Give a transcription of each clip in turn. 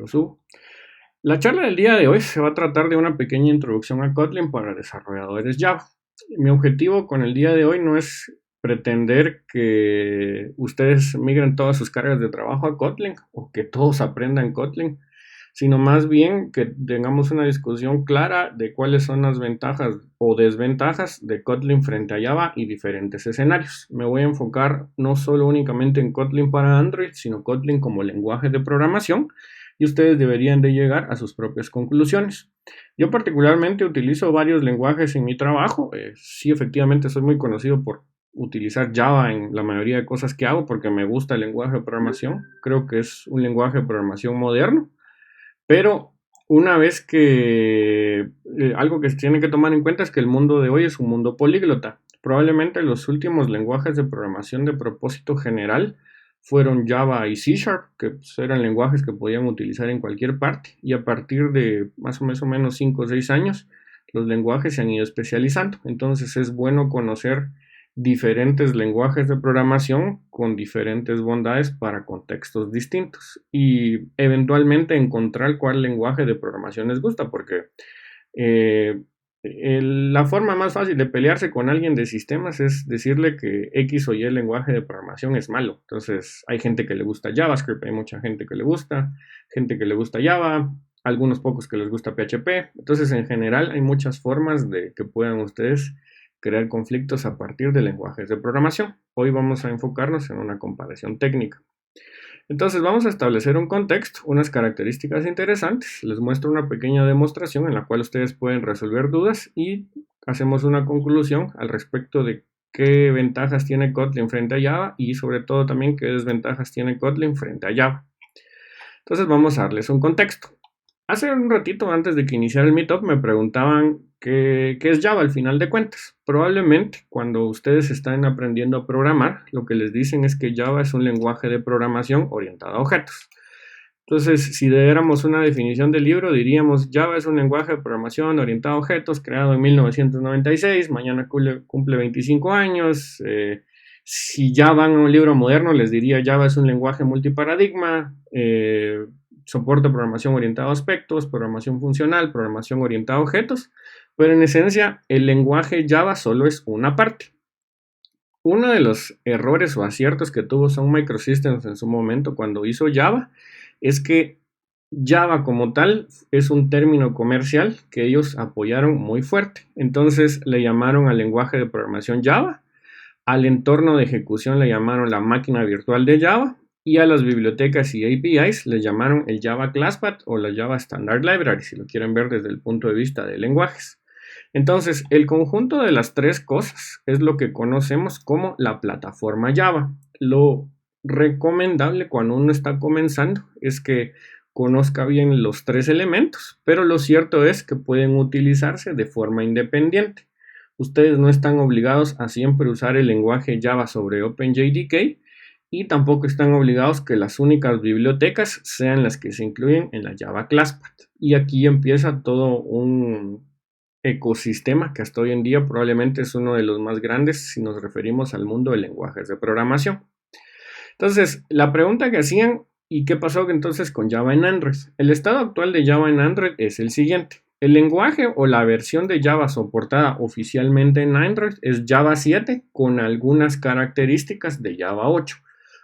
lo subo. La charla del día de hoy se va a tratar de una pequeña introducción a Kotlin para desarrolladores Java. Mi objetivo con el día de hoy no es pretender que ustedes migren todas sus cargas de trabajo a Kotlin o que todos aprendan Kotlin, sino más bien que tengamos una discusión clara de cuáles son las ventajas o desventajas de Kotlin frente a Java y diferentes escenarios. Me voy a enfocar no solo únicamente en Kotlin para Android, sino Kotlin como lenguaje de programación, y ustedes deberían de llegar a sus propias conclusiones. Yo particularmente utilizo varios lenguajes en mi trabajo. Sí, efectivamente soy muy conocido por utilizar Java en la mayoría de cosas que hago porque me gusta el lenguaje de programación. Creo que es un lenguaje de programación moderno, pero una vez que algo que se tiene que tomar en cuenta es que el mundo de hoy es un mundo políglota. Probablemente los últimos lenguajes de programación de propósito general fueron Java y C Sharp, que pues, eran lenguajes que podían utilizar en cualquier parte, y a partir de más o menos 5 o 6 años, los lenguajes se han ido especializando. Entonces es bueno conocer diferentes lenguajes de programación con diferentes bondades para contextos distintos y eventualmente encontrar cuál lenguaje de programación les gusta, porque eh, la forma más fácil de pelearse con alguien de sistemas es decirle que X o Y lenguaje de programación es malo. Entonces hay gente que le gusta JavaScript, hay mucha gente que le gusta, gente que le gusta Java, algunos pocos que les gusta PHP. Entonces en general hay muchas formas de que puedan ustedes crear conflictos a partir de lenguajes de programación. Hoy vamos a enfocarnos en una comparación técnica. Entonces vamos a establecer un contexto, unas características interesantes. Les muestro una pequeña demostración en la cual ustedes pueden resolver dudas y hacemos una conclusión al respecto de qué ventajas tiene Kotlin frente a Java y sobre todo también qué desventajas tiene Kotlin frente a Java. Entonces vamos a darles un contexto. Hace un ratito antes de que iniciara el meetup me preguntaban qué es Java al final de cuentas. Probablemente cuando ustedes están aprendiendo a programar, lo que les dicen es que Java es un lenguaje de programación orientado a objetos. Entonces, si diéramos una definición del libro, diríamos Java es un lenguaje de programación orientado a objetos creado en 1996, mañana cumple 25 años. Si ya van a un libro moderno, les diría Java es un lenguaje multiparadigma, soporte programación orientada a aspectos, programación funcional, programación orientada a objetos, pero en esencia el lenguaje Java solo es una parte. Uno de los errores o aciertos que tuvo Sun Microsystems en su momento cuando hizo Java es que Java como tal es un término comercial que ellos apoyaron muy fuerte. Entonces le llamaron al lenguaje de programación Java, al entorno de ejecución le llamaron la máquina virtual de Java y a las bibliotecas y APIs les llamaron el Java Classpath o la Java Standard Library, si lo quieren ver desde el punto de vista de lenguajes. Entonces, el conjunto de las tres cosas es lo que conocemos como la plataforma Java. Lo recomendable cuando uno está comenzando es que conozca bien los tres elementos, pero lo cierto es que pueden utilizarse de forma independiente. Ustedes no están obligados a siempre usar el lenguaje Java sobre OpenJDK y tampoco están obligados que las únicas bibliotecas sean las que se incluyen en la Java Classpath. Y aquí empieza todo un ecosistema que hasta hoy en día probablemente es uno de los más grandes si nos referimos al mundo de lenguajes de programación. Entonces, la pregunta que hacían, ¿y qué pasó entonces con Java en Android? El estado actual de Java en Android es el siguiente. El lenguaje o la versión de Java soportada oficialmente en Android es Java 7 con algunas características de Java 8.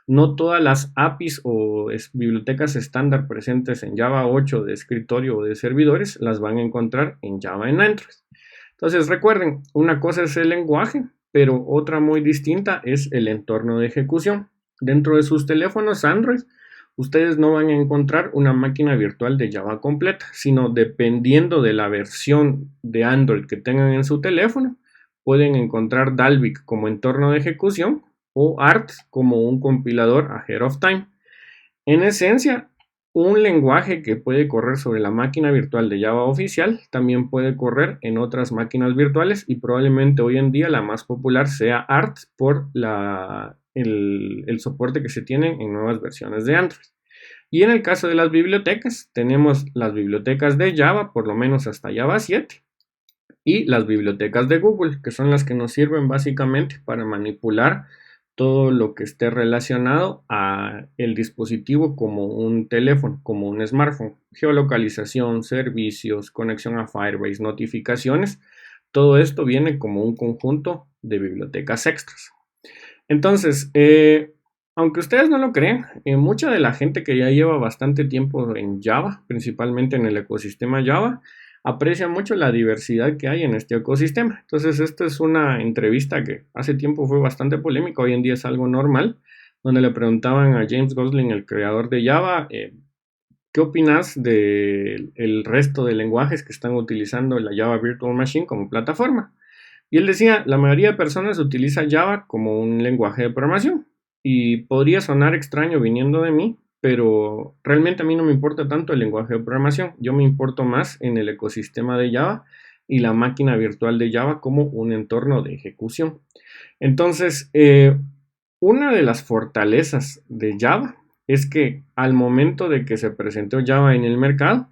No todas las APIs o bibliotecas estándar presentes en Java 8 de escritorio o de servidores las van a encontrar en Java en Android. Entonces recuerden, una cosa es el lenguaje, pero otra muy distinta es el entorno de ejecución. Dentro de sus teléfonos Android, ustedes no van a encontrar una máquina virtual de Java completa, sino dependiendo de la versión de Android que tengan en su teléfono, pueden encontrar Dalvik como entorno de ejecución o ART como un compilador ahead of time. En esencia, un lenguaje que puede correr sobre la máquina virtual de Java oficial también puede correr en otras máquinas virtuales y probablemente hoy en día la más popular sea ART por el soporte que se tiene en nuevas versiones de Android. Y en el caso de las bibliotecas, tenemos las bibliotecas de Java, por lo menos hasta Java 7, y las bibliotecas de Google, que son las que nos sirven básicamente para manipular todo lo que esté relacionado a el dispositivo como un teléfono, como un smartphone. Geolocalización, servicios, conexión a Firebase, notificaciones. Todo esto viene como un conjunto de bibliotecas extras. Entonces, aunque ustedes no lo crean, mucha de la gente que ya lleva bastante tiempo en Java, principalmente en el ecosistema Java, aprecia mucho la diversidad que hay en este ecosistema. Entonces, esta es una entrevista que hace tiempo fue bastante polémica, hoy en día es algo normal, donde le preguntaban a James Gosling, el creador de Java, ¿qué opinas del resto de lenguajes que están utilizando la Java Virtual Machine como plataforma? Y él decía, la mayoría de personas utiliza Java como un lenguaje de programación y podría sonar extraño viniendo de mí, pero realmente a mí no me importa tanto el lenguaje de programación, yo me importo más en el ecosistema de Java y la máquina virtual de Java como un entorno de ejecución. Entonces, una de las fortalezas de Java es que al momento de que se presentó Java en el mercado,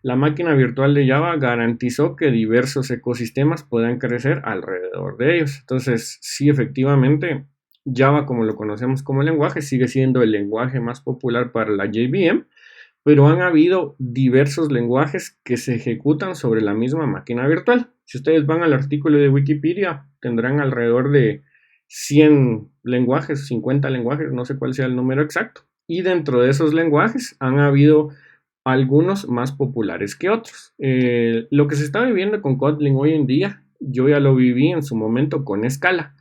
la máquina virtual de Java garantizó que diversos ecosistemas puedan crecer alrededor de ellos. Entonces, sí, efectivamente, Java, como lo conocemos como lenguaje, sigue siendo el lenguaje más popular para la JVM, pero han habido diversos lenguajes que se ejecutan sobre la misma máquina virtual. Si ustedes van al artículo de Wikipedia, tendrán alrededor de 100 lenguajes, 50 lenguajes, no sé cuál sea el número exacto. Y dentro de esos lenguajes han habido algunos más populares que otros. Lo que se está viviendo con Kotlin hoy en día, yo ya lo viví en su momento con Scala.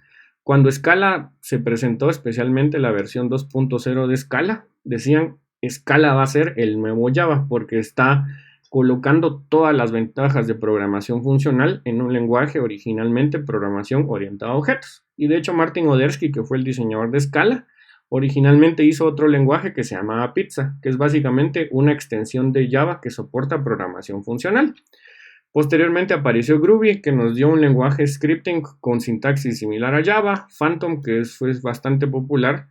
Cuando Scala se presentó, especialmente la versión 2.0 de Scala, decían Scala va a ser el nuevo Java porque está colocando todas las ventajas de programación funcional en un lenguaje originalmente programación orientada a objetos. Y de hecho Martin Odersky, que fue el diseñador de Scala, originalmente hizo otro lenguaje que se llamaba Pizza, que es básicamente una extensión de Java que soporta programación funcional. Posteriormente apareció Groovy, que nos dio un lenguaje scripting con sintaxis similar a Java, Phantom, que fue bastante popular,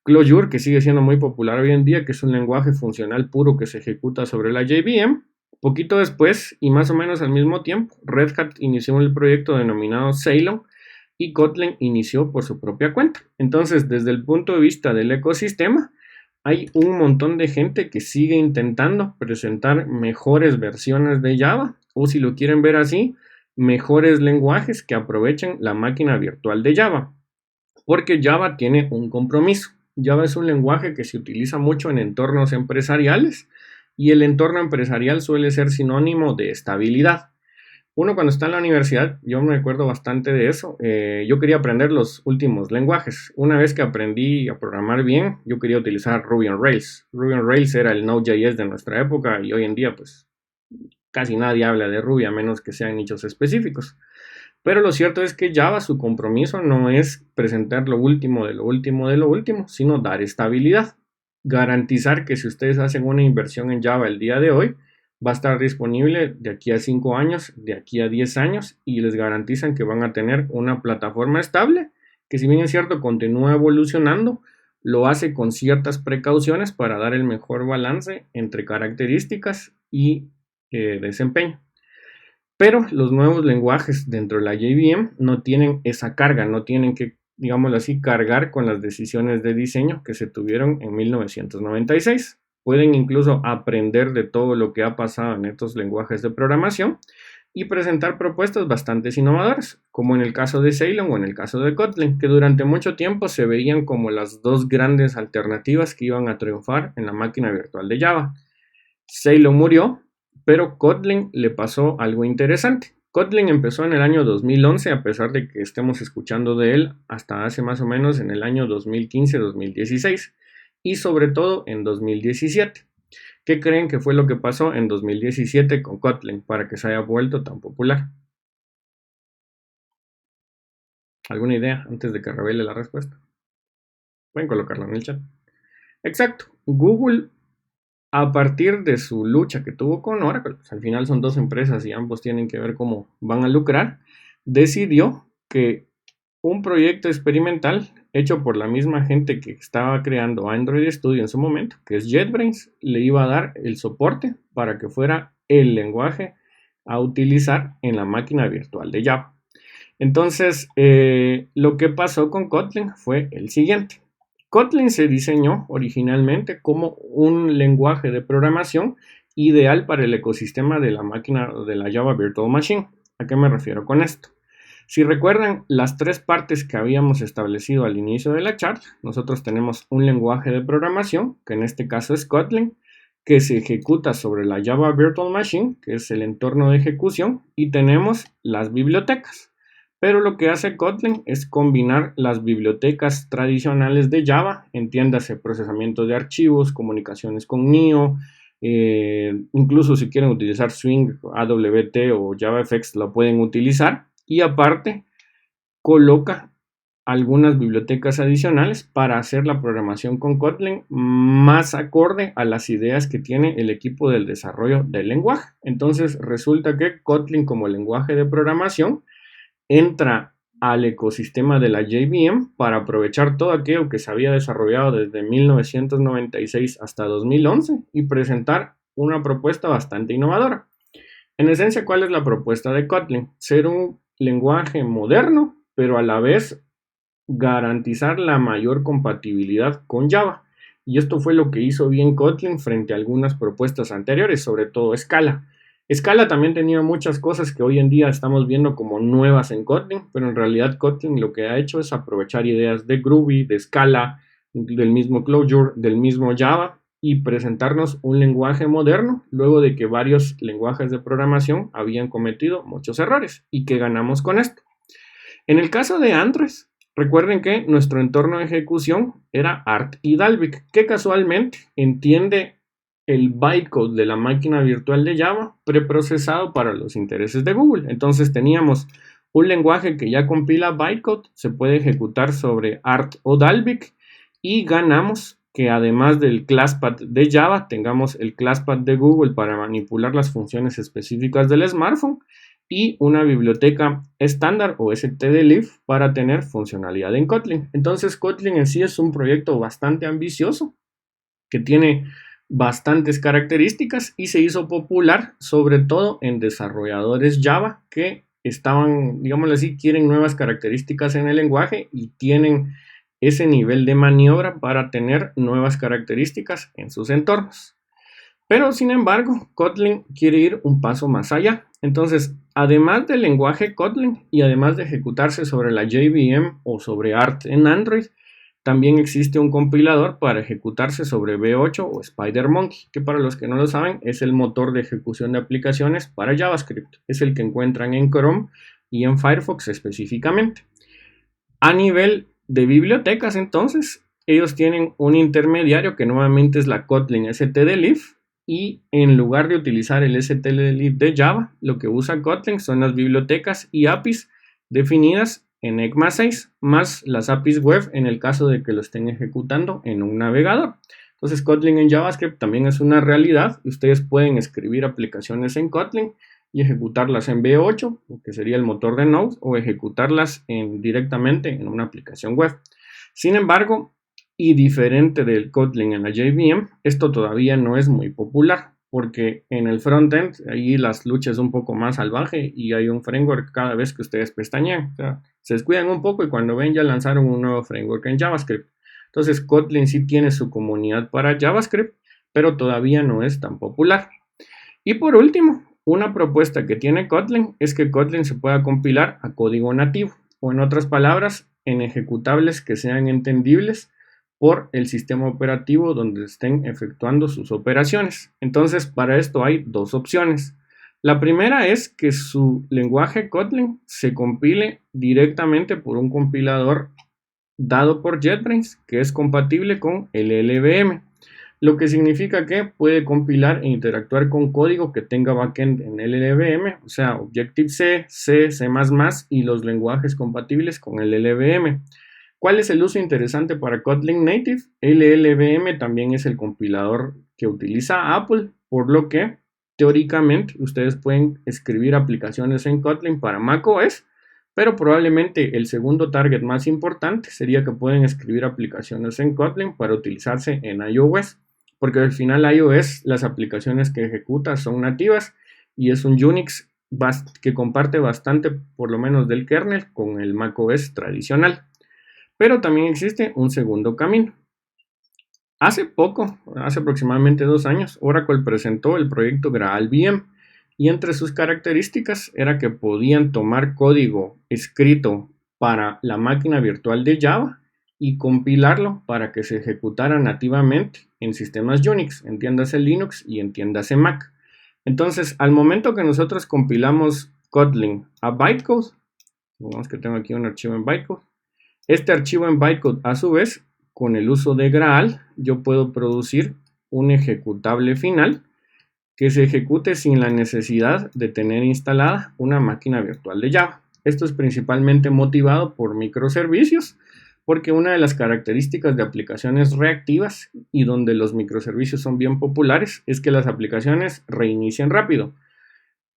Clojure, que sigue siendo muy popular hoy en día, que es un lenguaje funcional puro que se ejecuta sobre la JVM. Poquito después, y más o menos al mismo tiempo, Red Hat inició el proyecto denominado Ceylon, y Kotlin inició por su propia cuenta. Entonces, desde el punto de vista del ecosistema, hay un montón de gente que sigue intentando presentar mejores versiones de Java, o si lo quieren ver así, mejores lenguajes que aprovechen la máquina virtual de Java, porque Java tiene un compromiso. Java es un lenguaje que se utiliza mucho en entornos empresariales y el entorno empresarial suele ser sinónimo de estabilidad. Uno cuando está en la universidad, yo me acuerdo bastante de eso, yo quería aprender los últimos lenguajes. Una vez que aprendí a programar bien, yo quería utilizar Ruby on Rails. Ruby on Rails era el Node.js de nuestra época y hoy en día pues casi nadie habla de Ruby a menos que sean nichos específicos. Pero lo cierto es que Java, su compromiso no es presentar lo último de lo último de lo último, sino dar estabilidad. Garantizar que si ustedes hacen una inversión en Java el día de hoy, va a estar disponible de aquí a 5 años, de aquí a 10 años y les garantizan que van a tener una plataforma estable que si bien es cierto continúa evolucionando, lo hace con ciertas precauciones para dar el mejor balance entre características y desempeño. Pero los nuevos lenguajes dentro de la JVM no tienen esa carga, no tienen que, digámoslo así, cargar con las decisiones de diseño que se tuvieron en 1996. Pueden incluso aprender de todo lo que ha pasado en estos lenguajes de programación y presentar propuestas bastante innovadoras, como en el caso de Ceylon o en el caso de Kotlin, que durante mucho tiempo se veían como las dos grandes alternativas que iban a triunfar en la máquina virtual de Java. Ceylon murió, pero Kotlin le pasó algo interesante. Kotlin empezó en el año 2011, a pesar de que estemos escuchando de él hasta hace más o menos en el año 2015-2016 y sobre todo en 2017. ¿Qué creen que fue lo que pasó en 2017 con Kotlin para que se haya vuelto tan popular? ¿Alguna idea antes de que revele la respuesta? Pueden colocarla en el chat. Exacto. Google, a partir de su lucha que tuvo con Oracle, pues al final son dos empresas y ambos tienen que ver cómo van a lucrar, decidió que un proyecto experimental hecho por la misma gente que estaba creando Android Studio en su momento, que es JetBrains, le iba a dar el soporte para que fuera el lenguaje a utilizar en la máquina virtual de Java. Entonces, lo que pasó con Kotlin fue el siguiente. Kotlin se diseñó originalmente como un lenguaje de programación ideal para el ecosistema de la máquina de la Java Virtual Machine. ¿A qué me refiero con esto? Si recuerdan las tres partes que habíamos establecido al inicio de la charla, nosotros tenemos un lenguaje de programación, que en este caso es Kotlin, que se ejecuta sobre la Java Virtual Machine, que es el entorno de ejecución, y tenemos las bibliotecas. Pero lo que hace Kotlin es combinar las bibliotecas tradicionales de Java, entiéndase procesamiento de archivos, comunicaciones con NIO, incluso si quieren utilizar Swing, AWT o JavaFX lo pueden utilizar, y aparte coloca algunas bibliotecas adicionales para hacer la programación con Kotlin más acorde a las ideas que tiene el equipo del desarrollo del lenguaje. Entonces resulta que Kotlin como lenguaje de programación entra al ecosistema de la JVM para aprovechar todo aquello que se había desarrollado desde 1996 hasta 2011 y presentar una propuesta bastante innovadora. En esencia, ¿cuál es la propuesta de Kotlin? Ser un lenguaje moderno, pero a la vez garantizar la mayor compatibilidad con Java. Y esto fue lo que hizo bien Kotlin frente a algunas propuestas anteriores, sobre todo Scala. Scala también tenía muchas cosas que hoy en día estamos viendo como nuevas en Kotlin, pero en realidad Kotlin lo que ha hecho es aprovechar ideas de Groovy, de Scala, del mismo Clojure, del mismo Java y presentarnos un lenguaje moderno luego de que varios lenguajes de programación habían cometido muchos errores. ¿Y qué ganamos con esto? En el caso de Android, recuerden que nuestro entorno de ejecución era Arch y Dalvik, que casualmente entiende el bytecode de la máquina virtual de Java preprocesado para los intereses de Google. Entonces teníamos un lenguaje que ya compila bytecode, se puede ejecutar sobre Arch o Dalvik y ganamos que además del ClassPath de Java tengamos el ClassPath de Google para manipular las funciones específicas del smartphone y una biblioteca estándar o stdlib para tener funcionalidad en Kotlin. Entonces Kotlin en sí es un proyecto bastante ambicioso que tiene bastantes características y se hizo popular sobre todo en desarrolladores Java que estaban, digámoslo así, quieren nuevas características en el lenguaje y tienen ese nivel de maniobra para tener nuevas características en sus entornos. Pero sin embargo, Kotlin quiere ir un paso más allá. Entonces, además del lenguaje Kotlin y además de ejecutarse sobre la JVM o sobre Arch en Android, también existe un compilador para ejecutarse sobre V8 o SpiderMonkey, que para los que no lo saben es el motor de ejecución de aplicaciones para JavaScript. Es el que encuentran en Chrome y en Firefox específicamente. A nivel de bibliotecas, entonces, ellos tienen un intermediario que nuevamente es la Kotlin stdlib y en lugar de utilizar el stdlib de Java, lo que usa Kotlin son las bibliotecas y APIs definidas en ECMA 6 más las APIs web en el caso de que lo estén ejecutando en un navegador. Entonces Kotlin en JavaScript también es una realidad y ustedes pueden escribir aplicaciones en Kotlin y ejecutarlas en V8, que sería el motor de Node, o ejecutarlas directamente en una aplicación web. Sin embargo, y diferente del Kotlin en la JVM, esto todavía no es muy popular, porque en el frontend ahí las luchas es un poco más salvaje y hay un framework cada vez que ustedes pestañean. O sea, se descuidan un poco y cuando ven ya lanzaron un nuevo framework en JavaScript. Entonces Kotlin sí tiene su comunidad para JavaScript, pero todavía no es tan popular. Y por último, una propuesta que tiene Kotlin es que Kotlin se pueda compilar a código nativo, o en otras palabras, en ejecutables que sean entendibles por el sistema operativo donde estén efectuando sus operaciones. Entonces, para esto hay dos opciones. La primera es que su lenguaje Kotlin se compile directamente por un compilador dado por JetBrains que es compatible con el LLVM, lo que significa que puede compilar e interactuar con código que tenga backend en LLVM, o sea, Objective-C, C, C++ y los lenguajes compatibles con el LLVM. ¿Cuál es el uso interesante para Kotlin Native? LLVM también es el compilador que utiliza Apple, por lo que teóricamente ustedes pueden escribir aplicaciones en Kotlin para macOS, pero probablemente el segundo target más importante sería que pueden escribir aplicaciones en Kotlin para utilizarse en iOS, porque al final iOS las aplicaciones que ejecuta son nativas y es un Unix que comparte bastante, por lo menos del kernel, con el macOS tradicional. Pero también existe un segundo camino. Hace poco, hace aproximadamente 2 años, Oracle presentó el proyecto GraalVM y entre sus características era que podían tomar código escrito para la máquina virtual de Java y compilarlo para que se ejecutara nativamente en sistemas Unix, entiéndase Linux y entiéndase Mac. Entonces, al momento que nosotros compilamos Kotlin a bytecode, digamos que tengo aquí un archivo en bytecode, este archivo en bytecode, a su vez, con el uso de Graal, yo puedo producir un ejecutable final que se ejecute sin la necesidad de tener instalada una máquina virtual de Java. Esto es principalmente motivado por microservicios, porque una de las características de aplicaciones reactivas y donde los microservicios son bien populares es que las aplicaciones reinician rápido.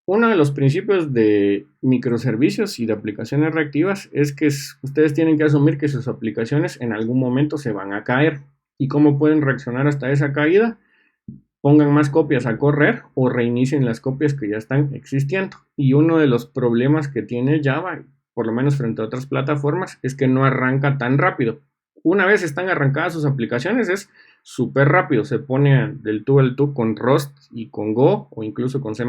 Uno de los principios de microservicios y de aplicaciones reactivas es que ustedes tienen que asumir que sus aplicaciones en algún momento se van a caer. ¿Y cómo pueden reaccionar hasta esa caída? Pongan más copias a correr o reinicien las copias que ya están existiendo. Y uno de los problemas que tiene Java, por lo menos frente a otras plataformas, es que no arranca tan rápido. Una vez están arrancadas sus aplicaciones es súper rápido, se pone del tú al tú con Rust y con Go o incluso con C++,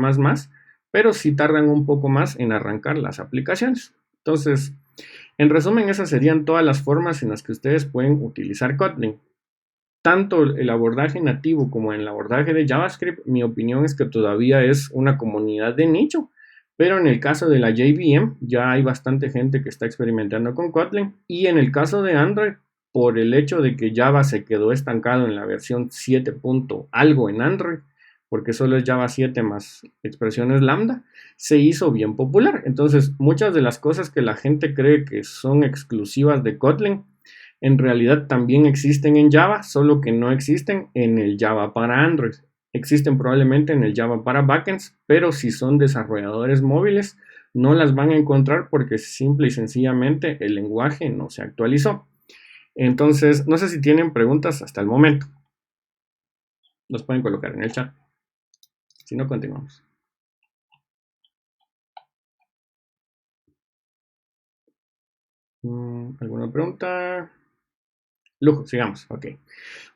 pero sí tardan un poco más en arrancar las aplicaciones. Entonces, en resumen, esas serían todas las formas en las que ustedes pueden utilizar Kotlin. Tanto el abordaje nativo como el abordaje de JavaScript, mi opinión es que todavía es una comunidad de nicho, pero en el caso de la JVM ya hay bastante gente que está experimentando con Kotlin y en el caso de Android, por el hecho de que Java se quedó estancado en la versión 7 algo en Android, porque solo es Java 7 más expresiones lambda, se hizo bien popular. Entonces, muchas de las cosas que la gente cree que son exclusivas de Kotlin, en realidad también existen en Java, solo que no existen en el Java para Android. Existen probablemente en el Java para backends, pero si son desarrolladores móviles, no las van a encontrar porque simple y sencillamente el lenguaje no se actualizó. Entonces, no sé si tienen preguntas hasta el momento. Los pueden colocar en el chat. Si no, continuamos. ¿Alguna pregunta? Lujo, sigamos. Ok.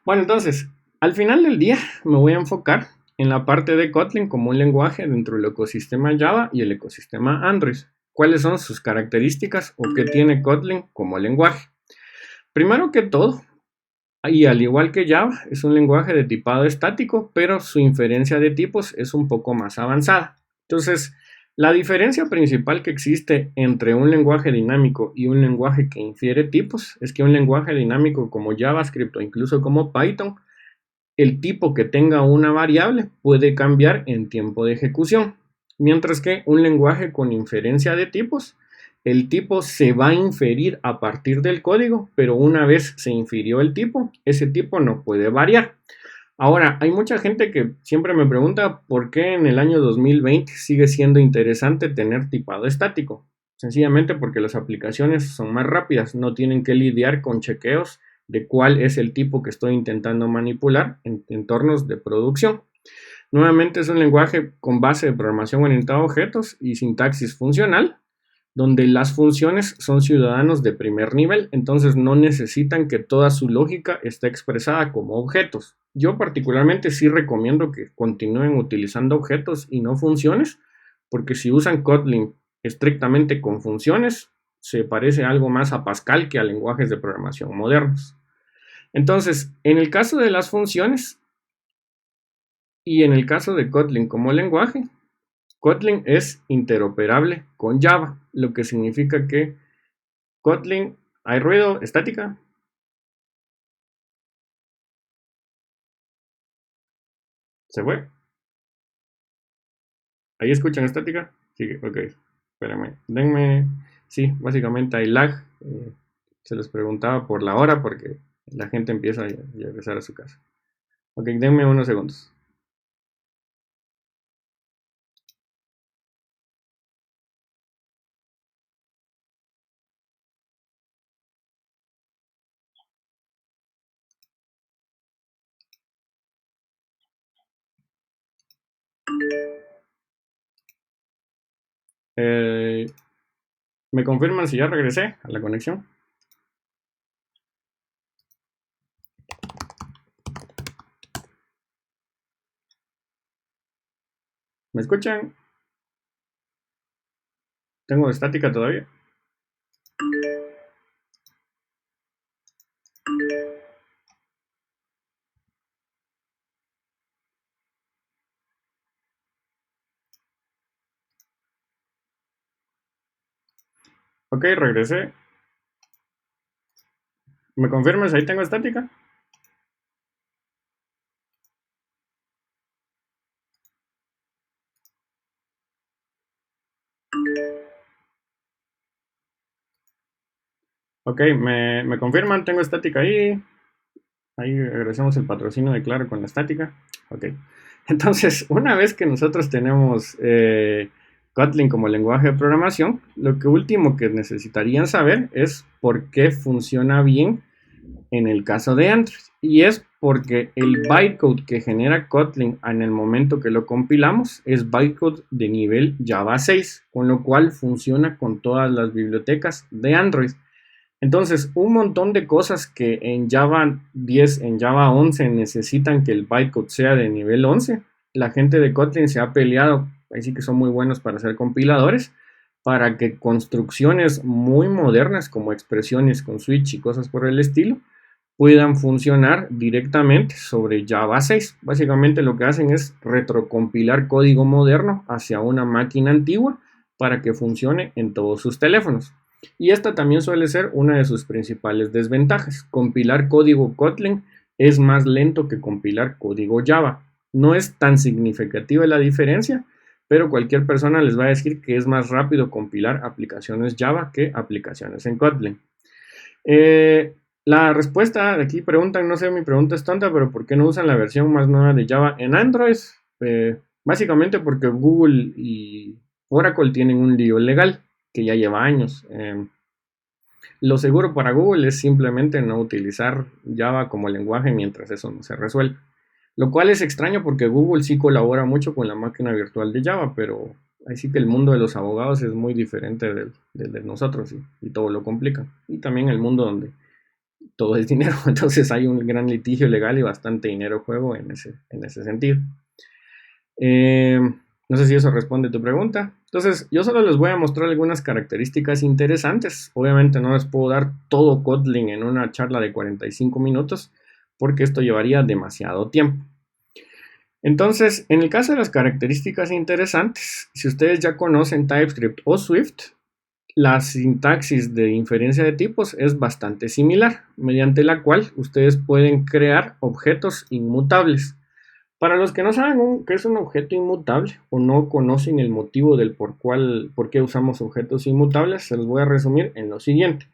Bueno, entonces, al final del día me voy a enfocar en la parte de Kotlin como un lenguaje dentro del ecosistema Java y el ecosistema Android. ¿Cuáles son sus características o qué tiene Kotlin como lenguaje? Primero que todo, y al igual que Java, es un lenguaje de tipado estático, pero su inferencia de tipos es un poco más avanzada. Entonces, la diferencia principal que existe entre un lenguaje dinámico y un lenguaje que infiere tipos es que un lenguaje dinámico como JavaScript o incluso como Python, el tipo que tenga una variable puede cambiar en tiempo de ejecución, mientras que un lenguaje con inferencia de tipos, el tipo se va a inferir a partir del código, pero una vez se infirió el tipo, ese tipo no puede variar. Ahora, hay mucha gente que siempre me pregunta por qué en el año 2020 sigue siendo interesante tener tipado estático. Sencillamente porque las aplicaciones son más rápidas, no tienen que lidiar con chequeos de cuál es el tipo que estoy intentando manipular en entornos de producción. Nuevamente es un lenguaje con base de programación orientada a objetos y sintaxis funcional, donde las funciones son ciudadanos de primer nivel, entonces no necesitan que toda su lógica esté expresada como objetos. Yo particularmente sí recomiendo que continúen utilizando objetos y no funciones, porque si usan Kotlin estrictamente con funciones, se parece algo más a Pascal que a lenguajes de programación modernos. Entonces, en el caso de las funciones y en el caso de Kotlin como lenguaje, Kotlin es interoperable con Java, lo que significa que Kotlin, ¿hay ruido? ¿Estática? ¿Se fue? ¿Ahí escuchan estática? Sí, ok. Espérame. Denme. Sí, básicamente hay lag. Se les preguntaba por la hora porque la gente empieza a regresar a su casa. Ok, denme unos segundos. ¿Me confirman si ya regresé a la conexión? ¿Me escuchan? ¿Tengo estática todavía? Ok, regresé. ¿Me confirmas ahí tengo estática? Ok, ¿me confirman? ¿Tengo estática ahí? Ahí regresamos el patrocinio de Claro con la estática. Ok. Entonces, una vez que nosotros tenemos Kotlin como lenguaje de programación, lo que último que necesitarían saber es por qué funciona bien en el caso de Android. Y es porque el bytecode que genera Kotlin en el momento que lo compilamos es bytecode de nivel Java 6, con lo cual funciona con todas las bibliotecas de Android. Entonces, un montón de cosas que en Java 10, en Java 11 necesitan que el bytecode sea de nivel 11. La gente de Kotlin se ha peleado, ahí sí que son muy buenos para hacer compiladores, para que construcciones muy modernas como expresiones con switch y cosas por el estilo puedan funcionar directamente sobre Java 6. Básicamente lo que hacen es retrocompilar código moderno hacia una máquina antigua para que funcione en todos sus teléfonos. Y esta también suele ser una de sus principales desventajas. Compilar código Kotlin es más lento que compilar código Java. No es tan significativa la diferencia, pero cualquier persona les va a decir que es más rápido compilar aplicaciones Java que aplicaciones en Kotlin. La respuesta de aquí preguntan, no sé, mi pregunta es tonta, pero ¿por qué no usan la versión más nueva de Java en Android? Básicamente porque Google y Oracle tienen un lío legal que ya lleva años. Lo seguro para Google es simplemente no utilizar Java como lenguaje mientras eso no se resuelve. Lo cual es extraño porque Google sí colabora mucho con la máquina virtual de Java, pero ahí sí que el mundo de los abogados es muy diferente del de nosotros y todo lo complica. Y también el mundo donde todo es dinero, entonces hay un gran litigio legal y bastante dinero en juego en ese sentido. Eh, no sé si eso responde a tu pregunta. Entonces, yo solo les voy a mostrar algunas características interesantes. Obviamente no les puedo dar todo Kotlin en una charla de 45 minutos porque esto llevaría demasiado tiempo. Entonces, en el caso de las características interesantes, si ustedes ya conocen TypeScript o Swift, la sintaxis de inferencia de tipos es bastante similar, mediante la cual ustedes pueden crear objetos inmutables. Para los que no saben qué es un objeto inmutable o no conocen el motivo del por qué usamos objetos inmutables, se los voy a resumir en lo siguiente.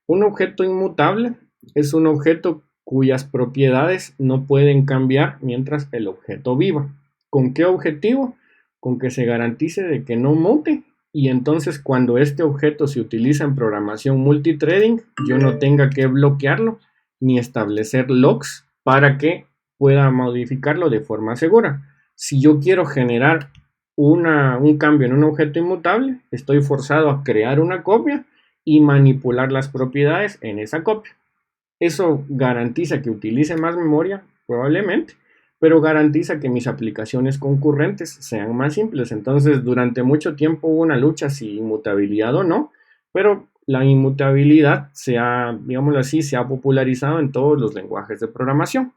Un objeto inmutable es un objeto cuyas propiedades no pueden cambiar mientras el objeto viva. ¿Con qué objetivo? Con que se garantice de que no mute y entonces cuando este objeto se utiliza en programación multithreading, yo no tenga que bloquearlo ni establecer logs para que pueda modificarlo de forma segura. Si yo quiero generar un cambio en un objeto inmutable, estoy forzado a crear una copia y manipular las propiedades en esa copia. Eso garantiza que utilice más memoria, probablemente, pero garantiza que mis aplicaciones concurrentes sean más simples. Entonces, durante mucho tiempo hubo una lucha si inmutabilidad o no, pero la inmutabilidad digámoslo así, se ha popularizado en todos los lenguajes de programación.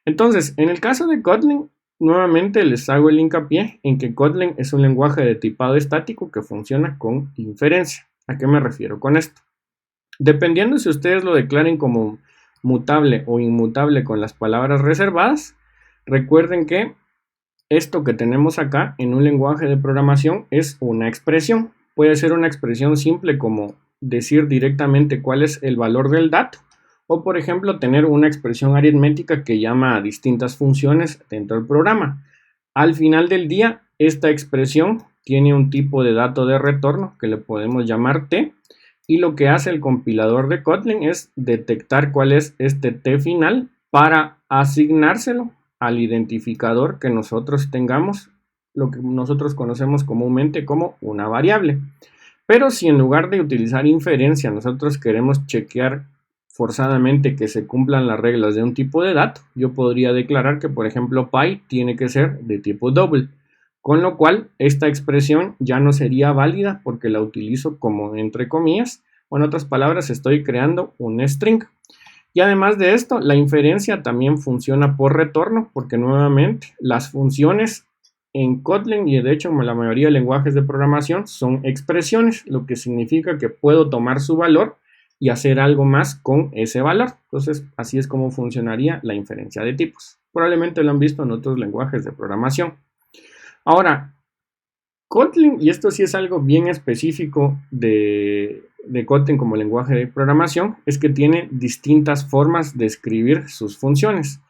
Entonces, en el caso de Kotlin, nuevamente les hago el hincapié en que Kotlin es un lenguaje de tipado estático que funciona con inferencia. ¿A qué me refiero con esto? Dependiendo si ustedes lo declaren como mutable o inmutable con las palabras reservadas, recuerden que esto que tenemos acá en un lenguaje de programación es una expresión. Puede ser una expresión simple como decir directamente cuál es el valor del dato o, por ejemplo, tener una expresión aritmética que llama a distintas funciones dentro del programa. Al final del día, esta expresión tiene un tipo de dato de retorno que le podemos llamar t, y lo que hace el compilador de Kotlin es detectar cuál es este t final para asignárselo al identificador que nosotros tengamos lo que nosotros conocemos comúnmente como una variable. Pero si en lugar de utilizar inferencia nosotros queremos chequear forzadamente que se cumplan las reglas de un tipo de dato, yo podría declarar que, por ejemplo, pi tiene que ser de tipo double, con lo cual esta expresión ya no sería válida porque la utilizo como entre comillas, o en otras palabras estoy creando un string. Y además de esto, la inferencia también funciona por retorno, porque nuevamente las funciones en Kotlin y de hecho en la mayoría de lenguajes de programación son expresiones, lo que significa que puedo tomar su valor y hacer algo más con ese valor. Entonces, así es como funcionaría la inferencia de tipos. Probablemente lo han visto en otros lenguajes de programación. Ahora, Kotlin, y esto sí es algo bien específico de Kotlin como lenguaje de programación, es que tiene distintas formas de escribir sus funciones.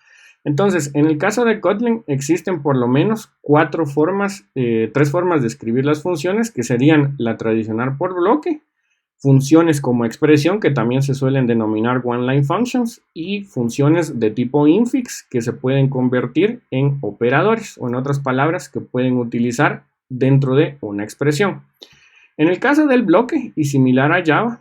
Entonces, en el caso de Kotlin existen por lo menos tres formas de escribir las funciones, que serían la tradicional por bloque, funciones como expresión, que también se suelen denominar one-line functions, y funciones de tipo infix, que se pueden convertir en operadores, o en otras palabras, que pueden utilizar dentro de una expresión. En el caso del bloque, y similar a Java,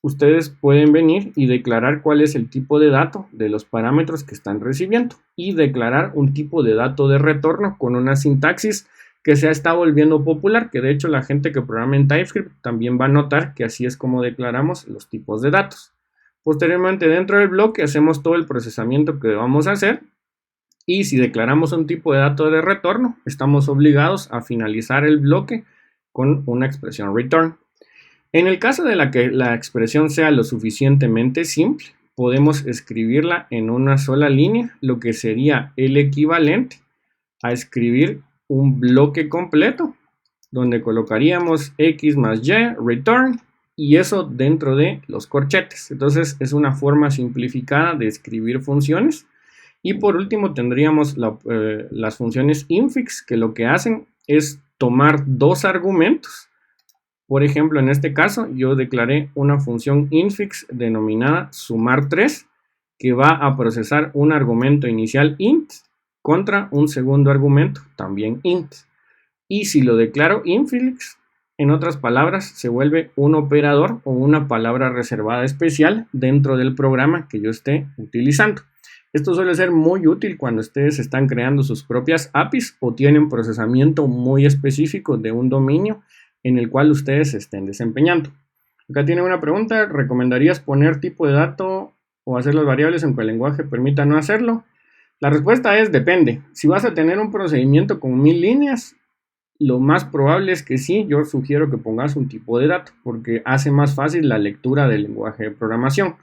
ustedes pueden venir y declarar cuál es el tipo de dato de los parámetros que están recibiendo y declarar un tipo de dato de retorno con una sintaxis que se está volviendo popular, que de hecho la gente que programa en TypeScript también va a notar que así es como declaramos los tipos de datos. Posteriormente, dentro del bloque hacemos todo el procesamiento que vamos a hacer y si declaramos un tipo de dato de retorno, estamos obligados a finalizar el bloque con una expresión return. En el caso de que la expresión sea lo suficientemente simple, podemos escribirla en una sola línea, lo que sería el equivalente a escribir un bloque completo, donde colocaríamos x más y, return, y eso dentro de los corchetes. Entonces es una forma simplificada de escribir funciones. Y por último tendríamos las funciones infix, que lo que hacen es tomar dos argumentos. Por ejemplo, en este caso yo declaré una función infix denominada sumar3 que va a procesar un argumento inicial int contra un segundo argumento también int. Y si lo declaro infix, en otras palabras, se vuelve un operador o una palabra reservada especial dentro del programa que yo esté utilizando. Esto suele ser muy útil cuando ustedes están creando sus propias APIs o tienen procesamiento muy específico de un dominio en el cual ustedes estén desempeñando. Acá tiene una pregunta: ¿recomendarías poner tipo de dato o hacer las variables aunque el lenguaje permita no hacerlo? La respuesta es depende. Si vas a tener un procedimiento con 1000 líneas, lo más probable es que sí. Yo sugiero que pongas un tipo de dato porque hace más fácil la lectura del lenguaje de programación.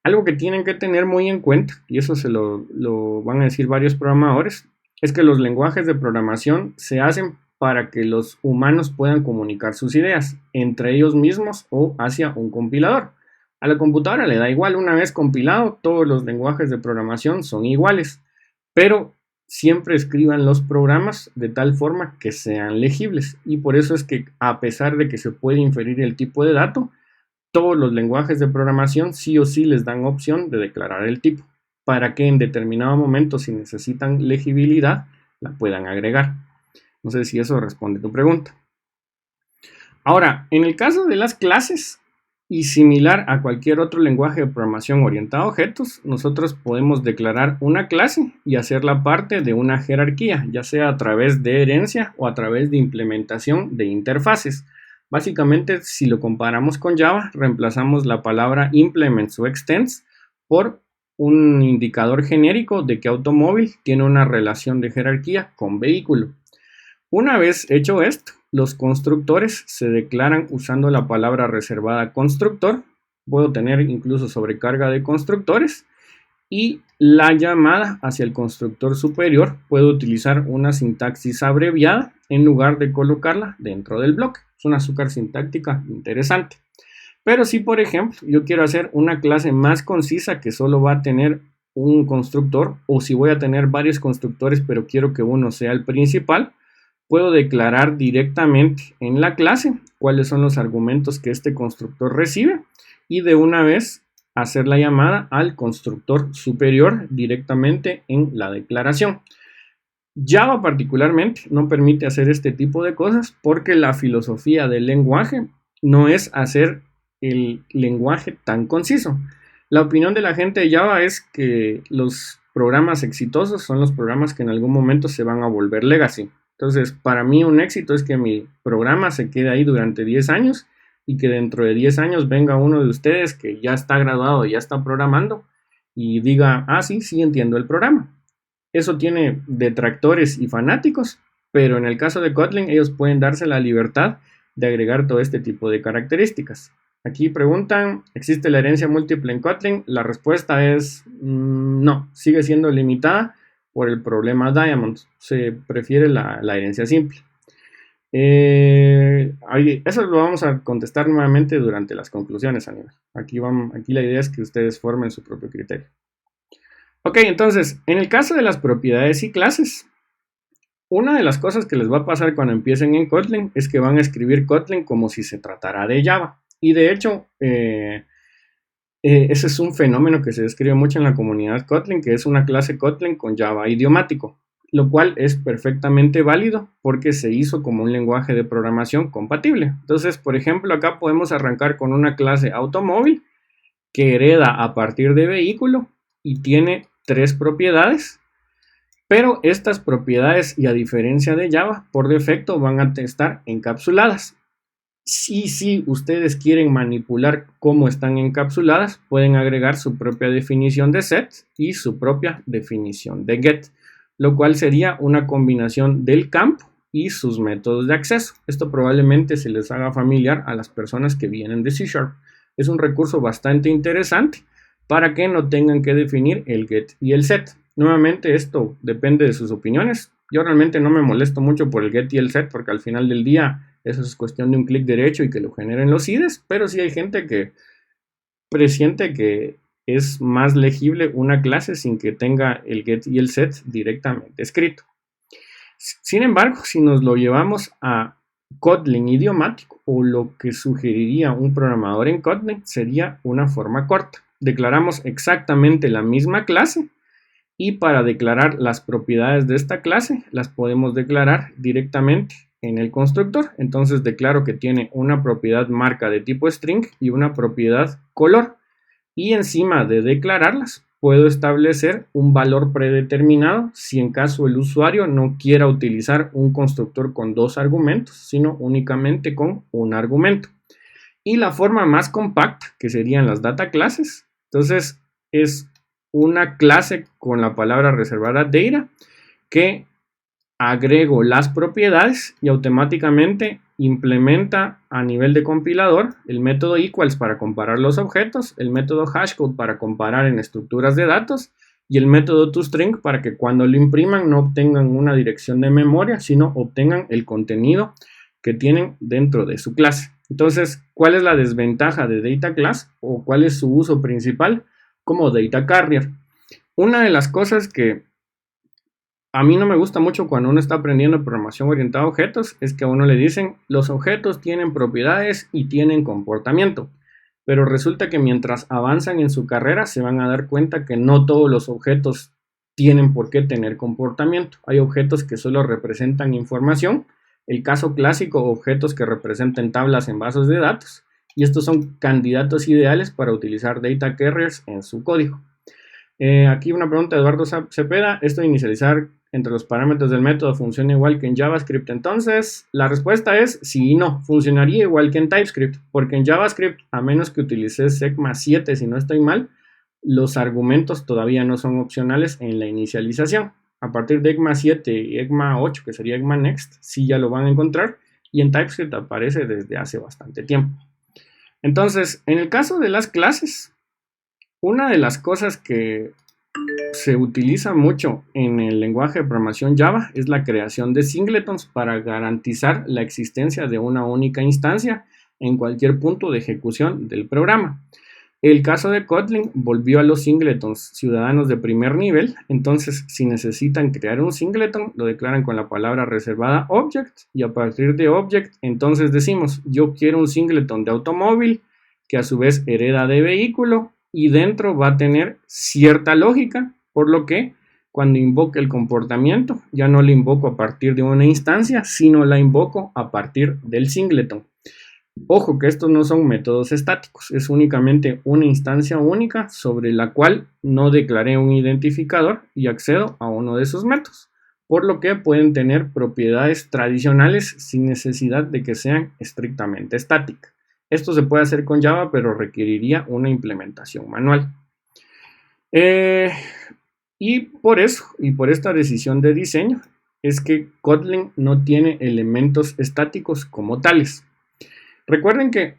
Algo que tienen que tener muy en cuenta, y eso se lo van a decir varios programadores, es que los lenguajes de programación se hacen para que los humanos puedan comunicar sus ideas entre ellos mismos o hacia un compilador. A la computadora le da igual, una vez compilado, todos los lenguajes de programación son iguales, pero siempre escriban los programas de tal forma que sean legibles, y por eso es que, a pesar de que se puede inferir el tipo de dato, todos los lenguajes de programación sí o sí les dan opción de declarar el tipo, para que en determinado momento, si necesitan legibilidad, la puedan agregar. No sé si eso responde a tu pregunta. Ahora, en el caso de las clases, y similar a cualquier otro lenguaje de programación orientado a objetos, nosotros podemos declarar una clase y hacerla parte de una jerarquía, ya sea a través de herencia o a través de implementación de interfaces. Básicamente, si lo comparamos con Java, reemplazamos la palabra implements o extends por un indicador genérico de que automóvil tiene una relación de jerarquía con vehículo. Una vez hecho esto, los constructores se declaran usando la palabra reservada constructor. Puedo tener incluso sobrecarga de constructores. Y la llamada hacia el constructor superior puedo utilizar una sintaxis abreviada en lugar de colocarla dentro del bloque. Es una azúcar sintáctica interesante. Pero si, por ejemplo, yo quiero hacer una clase más concisa que solo va a tener un constructor, o si voy a tener varios constructores pero quiero que uno sea el principal, puedo declarar directamente en la clase cuáles son los argumentos que este constructor recibe y de una vez hacer la llamada al constructor superior directamente en la declaración. Java particularmente no permite hacer este tipo de cosas porque la filosofía del lenguaje no es hacer el lenguaje tan conciso. La opinión de la gente de Java es que los programas exitosos son los programas que en algún momento se van a volver legacy. Entonces, para mí un éxito es que mi programa se quede ahí durante 10 años y que dentro de 10 años venga uno de ustedes que ya está graduado, ya está programando y diga, ah, sí, sí entiendo el programa. Eso tiene detractores y fanáticos, pero en el caso de Kotlin ellos pueden darse la libertad de agregar todo este tipo de características. Aquí preguntan, ¿existe la herencia múltiple en Kotlin? La respuesta es no, sigue siendo limitada por el problema Diamond. Se prefiere la herencia simple. Eso lo vamos a contestar nuevamente durante las conclusiones, Aníbal. Aquí la idea es que ustedes formen su propio criterio. Ok, entonces, en el caso de las propiedades y clases, una de las cosas que les va a pasar cuando empiecen en Kotlin es que van a escribir Kotlin como si se tratara de Java. Y de hecho, ese es un fenómeno que se describe mucho en la comunidad Kotlin, que es una clase Kotlin con Java idiomático, lo cual es perfectamente válido porque se hizo como un lenguaje de programación compatible. Entonces, por ejemplo, acá podemos arrancar con una clase automóvil que hereda a partir de vehículo y tiene 3 propiedades, pero estas propiedades, y a diferencia de Java, por defecto van a estar encapsuladas. Si ustedes quieren manipular cómo están encapsuladas, pueden agregar su propia definición de set y su propia definición de get, lo cual sería una combinación del campo y sus métodos de acceso. Esto probablemente se les haga familiar a las personas que vienen de C#. Es un recurso bastante interesante para que no tengan que definir el get y el set. Nuevamente, esto depende de sus opiniones. Yo realmente no me molesto mucho por el get y el set porque al final del día eso es cuestión de un clic derecho y que lo generen los IDEs, pero sí hay gente que presiente que es más legible una clase sin que tenga el get y el set directamente escrito. Sin embargo, si nos lo llevamos a Kotlin idiomático, o lo que sugeriría un programador en Kotlin, sería una forma corta. Declaramos exactamente la misma clase y para declarar las propiedades de esta clase las podemos declarar directamente en el constructor. Entonces declaro que tiene una propiedad marca de tipo string y una propiedad color, y encima de declararlas puedo establecer un valor predeterminado si en caso el usuario no quiera utilizar un constructor con 2 argumentos, sino únicamente con un argumento. Y la forma más compacta, que serían las data classes, entonces es una clase con la palabra reservada data que agrego las propiedades y automáticamente implementa a nivel de compilador el método equals para comparar los objetos, el método hashcode para comparar en estructuras de datos y el método toString para que cuando lo impriman no obtengan una dirección de memoria, sino obtengan el contenido que tienen dentro de su clase. Entonces, ¿cuál es la desventaja de data class o cuál es su uso principal? Como data carrier. Una de las cosas que a mí no me gusta mucho cuando uno está aprendiendo programación orientada a objetos es que a uno le dicen los objetos tienen propiedades y tienen comportamiento, pero resulta que mientras avanzan en su carrera se van a dar cuenta que no todos los objetos tienen por qué tener comportamiento. Hay objetos que solo representan información, el caso clásico, objetos que representan tablas en bases de datos, y estos son candidatos ideales para utilizar data carriers en su código. Aquí una pregunta de Eduardo Cepeda. ¿Esto de inicializar entre los parámetros del método funciona igual que en JavaScript? Entonces, la respuesta es sí y no. Funcionaría igual que en TypeScript, porque en JavaScript, a menos que utilices ECMA 7, si no estoy mal, los argumentos todavía no son opcionales en la inicialización. A partir de ECMA 7 y ECMA 8, que sería ECMA Next, sí ya lo van a encontrar, y en TypeScript aparece desde hace bastante tiempo. Entonces, en el caso de las clases, una de las cosas que se utiliza mucho en el lenguaje de programación Java es la creación de singletons para garantizar la existencia de una única instancia en cualquier punto de ejecución del programa. El caso de Kotlin volvió a los singletons ciudadanos de primer nivel, entonces si necesitan crear un singleton lo declaran con la palabra reservada object y a partir de object entonces decimos yo quiero un singleton de automóvil que a su vez hereda de vehículo y dentro va a tener cierta lógica, por lo que cuando invoque el comportamiento, ya no la invoco a partir de una instancia, sino la invoco a partir del singleton. Ojo que estos no son métodos estáticos, es únicamente una instancia única sobre la cual no declaré un identificador y accedo a uno de sus métodos, por lo que pueden tener propiedades tradicionales sin necesidad de que sean estrictamente estáticas. Esto se puede hacer con Java, pero requeriría una implementación manual. Y por eso, y por esta decisión de diseño, es que Kotlin no tiene elementos estáticos como tales. Recuerden que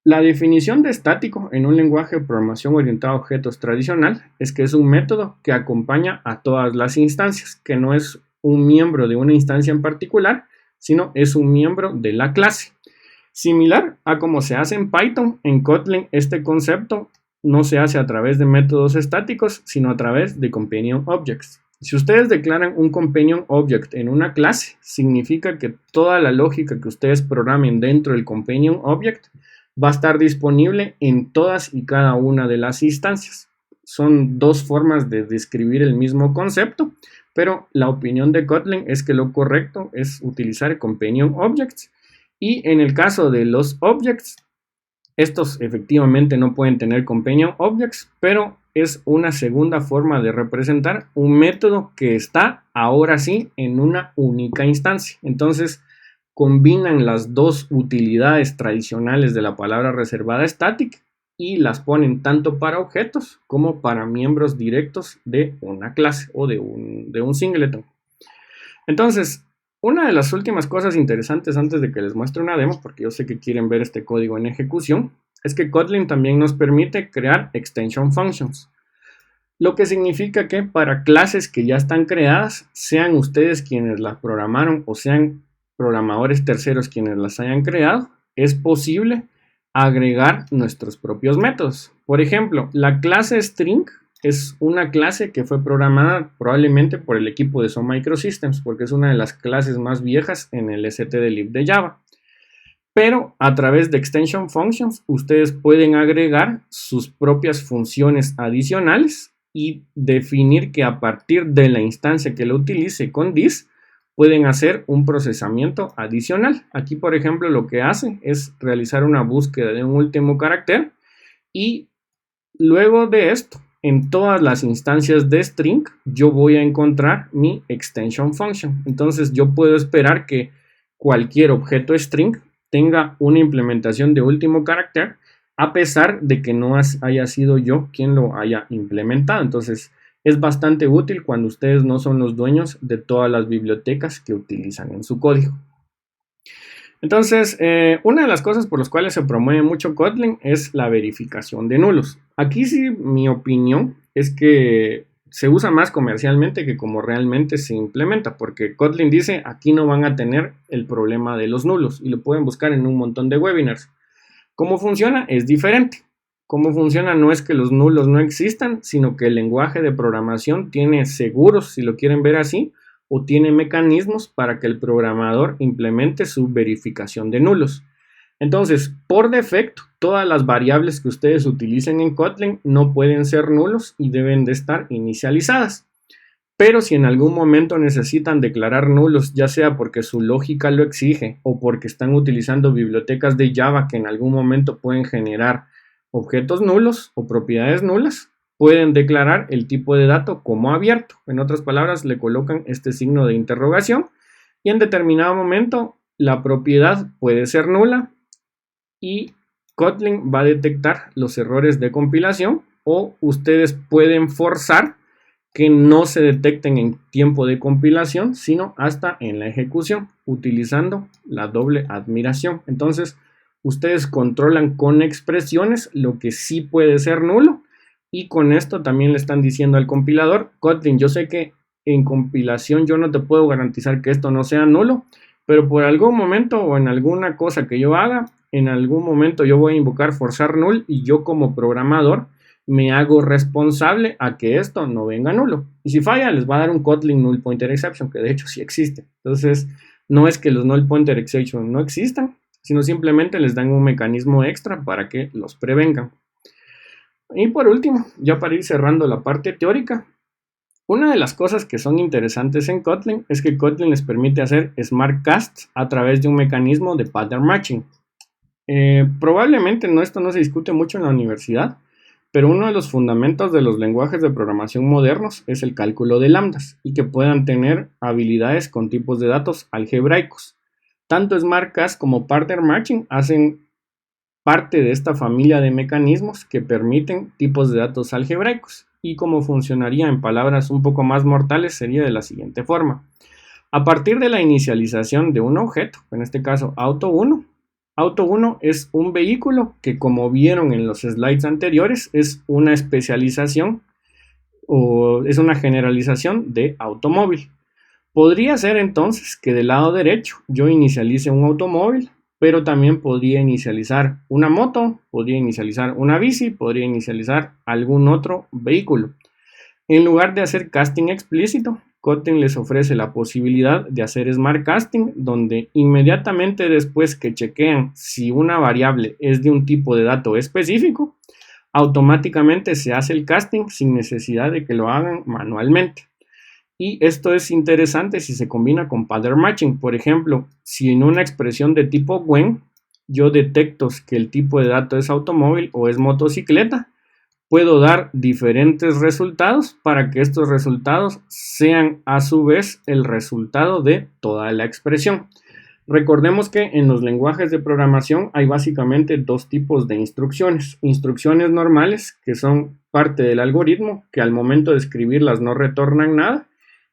la definición de estático en un lenguaje de programación orientado a objetos tradicional es que es un método que acompaña a todas las instancias, que no es un miembro de una instancia en particular, sino es un miembro de la clase. Similar a como se hace en Python, en Kotlin este concepto no se hace a través de métodos estáticos, sino a través de companion objects. Si ustedes declaran un companion object en una clase, significa que toda la lógica que ustedes programen dentro del companion object va a estar disponible en todas y cada una de las instancias. Son dos formas de describir el mismo concepto, pero la opinión de Kotlin es que lo correcto es utilizar companion objects. Y en el caso de los objects, estos efectivamente no pueden tener companion objects, pero es una segunda forma de representar un método que está ahora sí en una única instancia. Entonces, combinan las dos utilidades tradicionales de la palabra reservada static y las ponen tanto para objetos como para miembros directos de una clase o de un singleton. Entonces, una de las últimas cosas interesantes antes de que les muestre una demo, porque yo sé que quieren ver este código en ejecución, es que Kotlin también nos permite crear extension functions. Lo que significa que para clases que ya están creadas, sean ustedes quienes las programaron o sean programadores terceros quienes las hayan creado, es posible agregar nuestros propios métodos. Por ejemplo, la clase string es una clase que fue programada probablemente por el equipo de Sun Microsystems, porque es una de las clases más viejas en el stdlib de Java. Pero a través de extension functions, ustedes pueden agregar sus propias funciones adicionales y definir que a partir de la instancia que lo utilice con this, pueden hacer un procesamiento adicional. Aquí, por ejemplo, lo que hace es realizar una búsqueda de un último carácter y luego de esto, en todas las instancias de string, yo voy a encontrar mi extension function. Entonces, yo puedo esperar que cualquier objeto string tenga una implementación de último carácter, a pesar de que no haya sido yo quien lo haya implementado. Entonces, es bastante útil cuando ustedes no son los dueños de todas las bibliotecas que utilizan en su código. Entonces, una de las cosas por las cuales se promueve mucho Kotlin es la verificación de nulos. Aquí sí, mi opinión es que se usa más comercialmente que como realmente se implementa, porque Kotlin dice, aquí no van a tener el problema de los nulos, y lo pueden buscar en un montón de webinars. ¿Cómo funciona? Es diferente. ¿Cómo funciona? No es que los nulos no existan, sino que el lenguaje de programación tiene seguros, si lo quieren ver así, o tiene mecanismos para que el programador implemente su verificación de nulos. Entonces, por defecto, todas las variables que ustedes utilicen en Kotlin no pueden ser nulos y deben de estar inicializadas. Pero si en algún momento necesitan declarar nulos, ya sea porque su lógica lo exige o porque están utilizando bibliotecas de Java que en algún momento pueden generar objetos nulos o propiedades nulas, pueden declarar el tipo de dato como abierto. En otras palabras, le colocan este signo de interrogación y en determinado momento la propiedad puede ser nula y Kotlin va a detectar los errores de compilación, o ustedes pueden forzar que no se detecten en tiempo de compilación, sino hasta en la ejecución, utilizando la doble admiración. Entonces, ustedes controlan con expresiones lo que sí puede ser nulo, y con esto también le están diciendo al compilador, Kotlin, yo sé que en compilación yo no te puedo garantizar que esto no sea nulo, pero por algún momento o en alguna cosa que yo haga, en algún momento yo voy a invocar forzar null y yo como programador me hago responsable a que esto no venga nulo. Y si falla, les va a dar un Kotlin null pointer exception, que de hecho sí existe. Entonces, no es que los null pointer exception no existan, sino simplemente les dan un mecanismo extra para que los prevengan. Y por último, ya para ir cerrando la parte teórica, Una de las cosas que son interesantes en Kotlin es que Kotlin les permite hacer smart casts a través de un mecanismo de pattern matching. Probablemente esto no se discute mucho en la universidad, pero uno de los fundamentos de los lenguajes de programación modernos es el cálculo de lambdas y que puedan tener habilidades con tipos de datos algebraicos. Tanto SmartCast como Pattern Matching hacen parte de esta familia de mecanismos que permiten tipos de datos algebraicos. Y cómo funcionaría en palabras un poco más mortales sería de la siguiente forma. A partir de la inicialización de un objeto, en este caso auto1, auto1 es un vehículo que, como vieron en los slides anteriores, es una especialización o es una generalización de automóvil. Podría ser entonces que del lado derecho yo inicialice un automóvil, pero también podría inicializar una moto, podría inicializar una bici, podría inicializar algún otro vehículo. En lugar de hacer casting explícito, Kotlin les ofrece la posibilidad de hacer smart casting, donde inmediatamente después que chequean si una variable es de un tipo de dato específico, automáticamente se hace el casting sin necesidad de que lo hagan manualmente. Y esto es interesante si se combina con pattern matching. Por ejemplo, si en una expresión de tipo when yo detecto que el tipo de dato es automóvil o es motocicleta, puedo dar diferentes resultados para que estos resultados sean a su vez el resultado de toda la expresión. Recordemos que en los lenguajes de programación hay básicamente dos tipos de instrucciones. Instrucciones normales, que son parte del algoritmo, que al momento de escribirlas no retornan nada,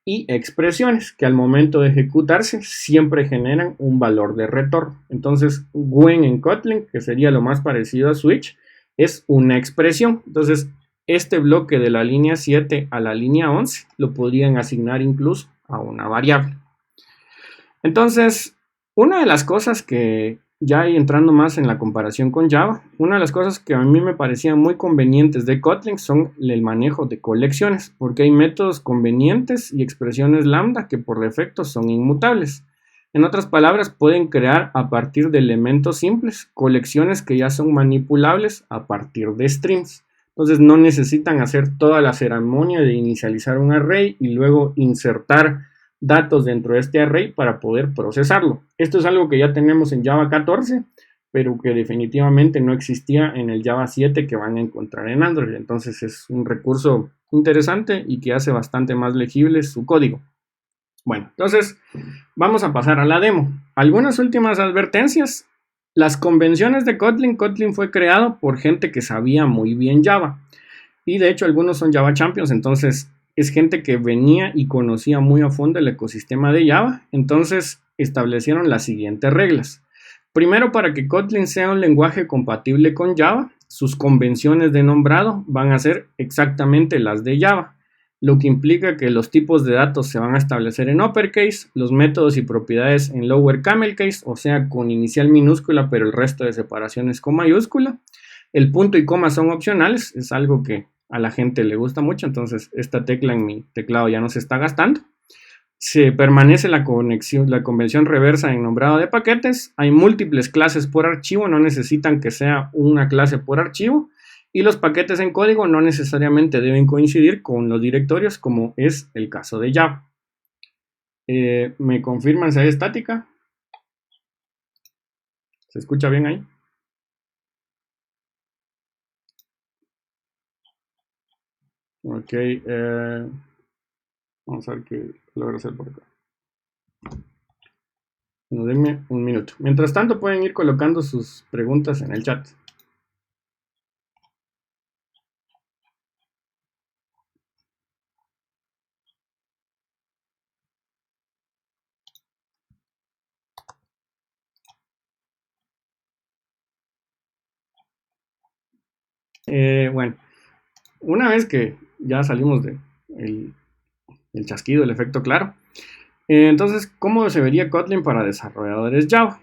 y expresiones, que al momento de ejecutarse siempre generan un valor de retorno. Entonces, when en Kotlin, que sería lo más parecido a switch, es una expresión. Entonces, este bloque de la línea 7 a la línea 11 lo podrían asignar incluso a una variable. Entonces, una de las cosas que ya entrando más en la comparación con Java, una de las cosas que a mí me parecían muy convenientes de Kotlin son el manejo de colecciones, porque hay métodos convenientes y expresiones lambda que por defecto son inmutables. En otras palabras, pueden crear a partir de elementos simples colecciones que ya son manipulables a partir de strings. Entonces no necesitan hacer toda la ceremonia de inicializar un array y luego insertar datos dentro de este array para poder procesarlo. Esto es algo que ya tenemos en Java 14, pero que definitivamente no existía en el Java 7 que van a encontrar en Android. Entonces es un recurso interesante y que hace bastante más legible su código. Bueno, entonces vamos a pasar a la demo. Algunas últimas advertencias. Las convenciones de Kotlin. Kotlin fue creado por gente que sabía muy bien Java. Y de hecho algunos son Java Champions, entonces es gente que venía y conocía muy a fondo el ecosistema de Java. Entonces establecieron las siguientes reglas. Primero, para que Kotlin sea un lenguaje compatible con Java, sus convenciones de nombrado van a ser exactamente las de Java, lo que implica que los tipos de datos se van a establecer en uppercase, los métodos y propiedades en lower camel case, o sea, con inicial minúscula, pero el resto de separaciones con mayúscula. El punto y coma son opcionales, es algo que a la gente le gusta mucho, entonces esta tecla en mi teclado ya no se está gastando. Se permanece la convención reversa en nombrado de paquetes. Hay múltiples clases por archivo, no necesitan que sea una clase por archivo. Y los paquetes en código no necesariamente deben coincidir con los directorios, como es el caso de Java. ¿Me confirman si hay estática? ¿Se escucha bien ahí? Ok. Vamos a ver qué logro hacer por acá. No, denme un minuto. Mientras tanto, pueden ir colocando sus preguntas en el chat. Bueno, una vez que ya salimos de el chasquido, el efecto claro, entonces, ¿cómo se vería Kotlin para desarrolladores Java?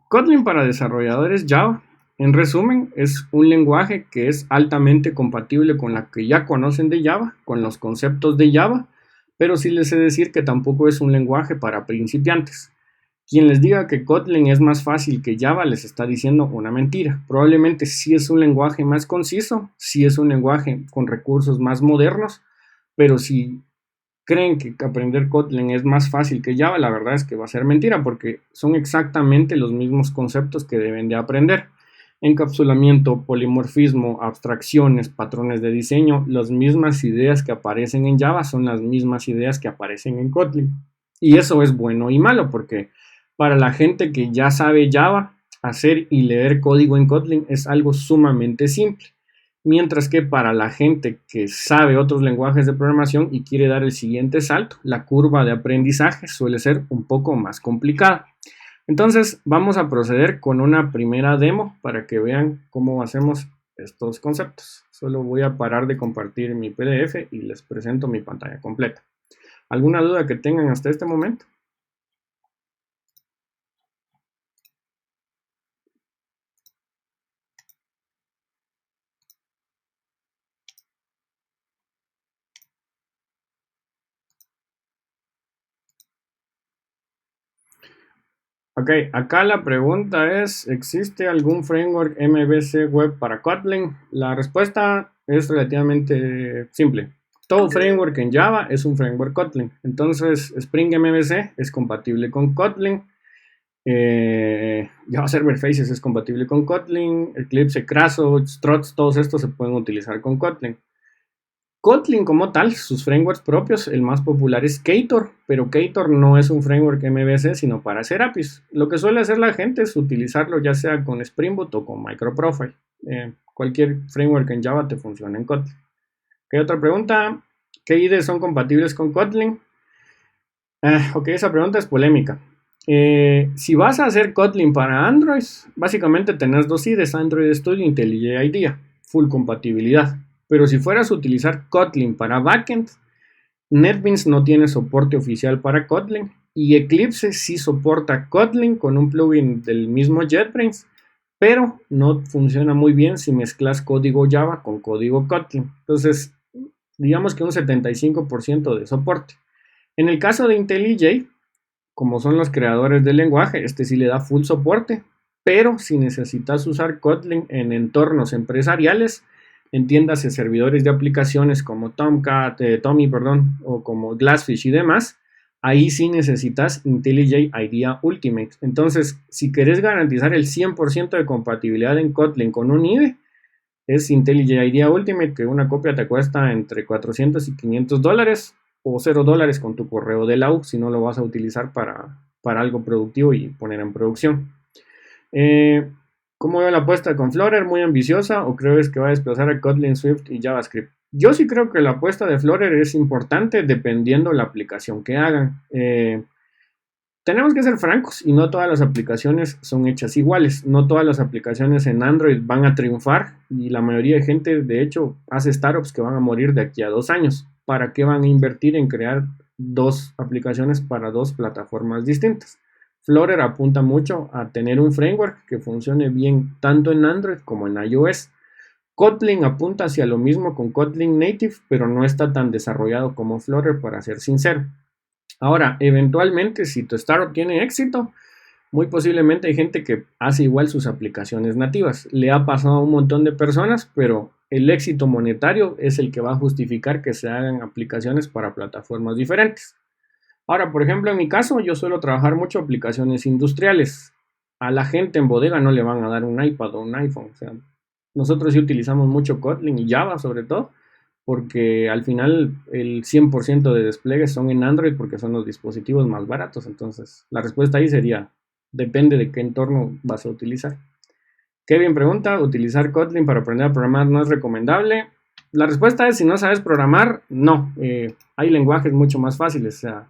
Kotlin para desarrolladores Java, en resumen, es un lenguaje que es altamente compatible con la que ya conocen de Java, con los conceptos de Java, pero sí les he de decir que tampoco es un lenguaje para principiantes. Quien les diga que Kotlin es más fácil que Java les está diciendo una mentira. Probablemente sí es un lenguaje más conciso, sí es un lenguaje con recursos más modernos, pero si creen que aprender Kotlin es más fácil que Java, la verdad es que va a ser mentira porque son exactamente los mismos conceptos que deben de aprender. Encapsulamiento, polimorfismo, abstracciones, patrones de diseño, las mismas ideas que aparecen en Java son las mismas ideas que aparecen en Kotlin. Y eso es bueno y malo porque para la gente que ya sabe Java, hacer y leer código en Kotlin es algo sumamente simple. Mientras que para la gente que sabe otros lenguajes de programación y quiere dar el siguiente salto, la curva de aprendizaje suele ser un poco más complicada. Entonces vamos a proceder con una primera demo para que vean cómo hacemos estos conceptos. Solo voy a parar de compartir mi PDF y les presento mi pantalla completa. ¿Alguna duda que tengan hasta este momento? Ok, acá la pregunta es, ¿existe algún framework MVC web para Kotlin? La respuesta es relativamente simple. Todo framework en Java es un framework Kotlin. Entonces, Spring MVC es compatible con Kotlin. Java Server Faces es compatible con Kotlin. Eclipse, Kraso, Struts, todos estos se pueden utilizar con Kotlin. Kotlin como tal, sus frameworks propios, el más popular es Ktor, pero Ktor no es un framework MVC, sino para hacer APIs. Lo que suele hacer la gente es utilizarlo ya sea con Spring Boot o con Microprofile. Cualquier framework en Java te funciona en Kotlin. ¿Qué otra pregunta? ¿Qué IDEs son compatibles con Kotlin? Ok, esa pregunta es polémica. Si vas a hacer Kotlin para Android, básicamente tenés dos IDEs, Android Studio e IntelliJ IDEA, full compatibilidad. Pero si fueras a utilizar Kotlin para backend, NetBeans no tiene soporte oficial para Kotlin y Eclipse sí soporta Kotlin con un plugin del mismo JetBrains, pero no funciona muy bien si mezclas código Java con código Kotlin. Entonces, digamos que un 75% de soporte. En el caso de IntelliJ, como son los creadores del lenguaje, este sí le da full soporte, pero si necesitas usar Kotlin en entornos empresariales, entiéndase servidores de aplicaciones como Tomcat, Tommy, perdón, o como Glassfish y demás, ahí sí necesitas IntelliJ IDEA Ultimate. Entonces, si querés garantizar el 100% de compatibilidad en Kotlin con un IDE, es IntelliJ IDEA Ultimate, que una copia te cuesta entre 400 y 500 dólares o 0 dólares con tu correo de la U si no lo vas a utilizar para algo productivo y poner en producción. ¿Cómo veo la apuesta con Flutter? ¿Muy ambiciosa o crees que va a desplazar a Kotlin, Swift y JavaScript? Yo sí creo que la apuesta de Flutter es importante dependiendo la aplicación que hagan. Tenemos que ser francos y no todas las aplicaciones son hechas iguales. No todas las aplicaciones en Android van a triunfar y la mayoría de gente, de hecho, hace startups que van a morir de aquí a 2 años. ¿Para qué van a invertir en crear dos aplicaciones para dos plataformas distintas? Flutter apunta mucho a tener un framework que funcione bien tanto en Android como en iOS. Kotlin apunta hacia lo mismo con Kotlin Native, pero no está tan desarrollado como Flutter, para ser sincero. Ahora, eventualmente, si tu startup tiene éxito, muy posiblemente hay gente que hace igual sus aplicaciones nativas. Le ha pasado a un montón de personas, pero el éxito monetario es el que va a justificar que se hagan aplicaciones para plataformas diferentes. Ahora, por ejemplo, en mi caso, yo suelo trabajar mucho aplicaciones industriales. A la gente en bodega no le van a dar un iPad o un iPhone. O sea, nosotros sí utilizamos mucho Kotlin y Java sobre todo, porque al final el 100% de despliegues son en Android porque son los dispositivos más baratos. Entonces, la respuesta ahí sería, depende de qué entorno vas a utilizar. Kevin pregunta, ¿utilizar Kotlin para aprender a programar no es recomendable? La respuesta es, si no sabes programar, no. Hay lenguajes mucho más fáciles. O sea,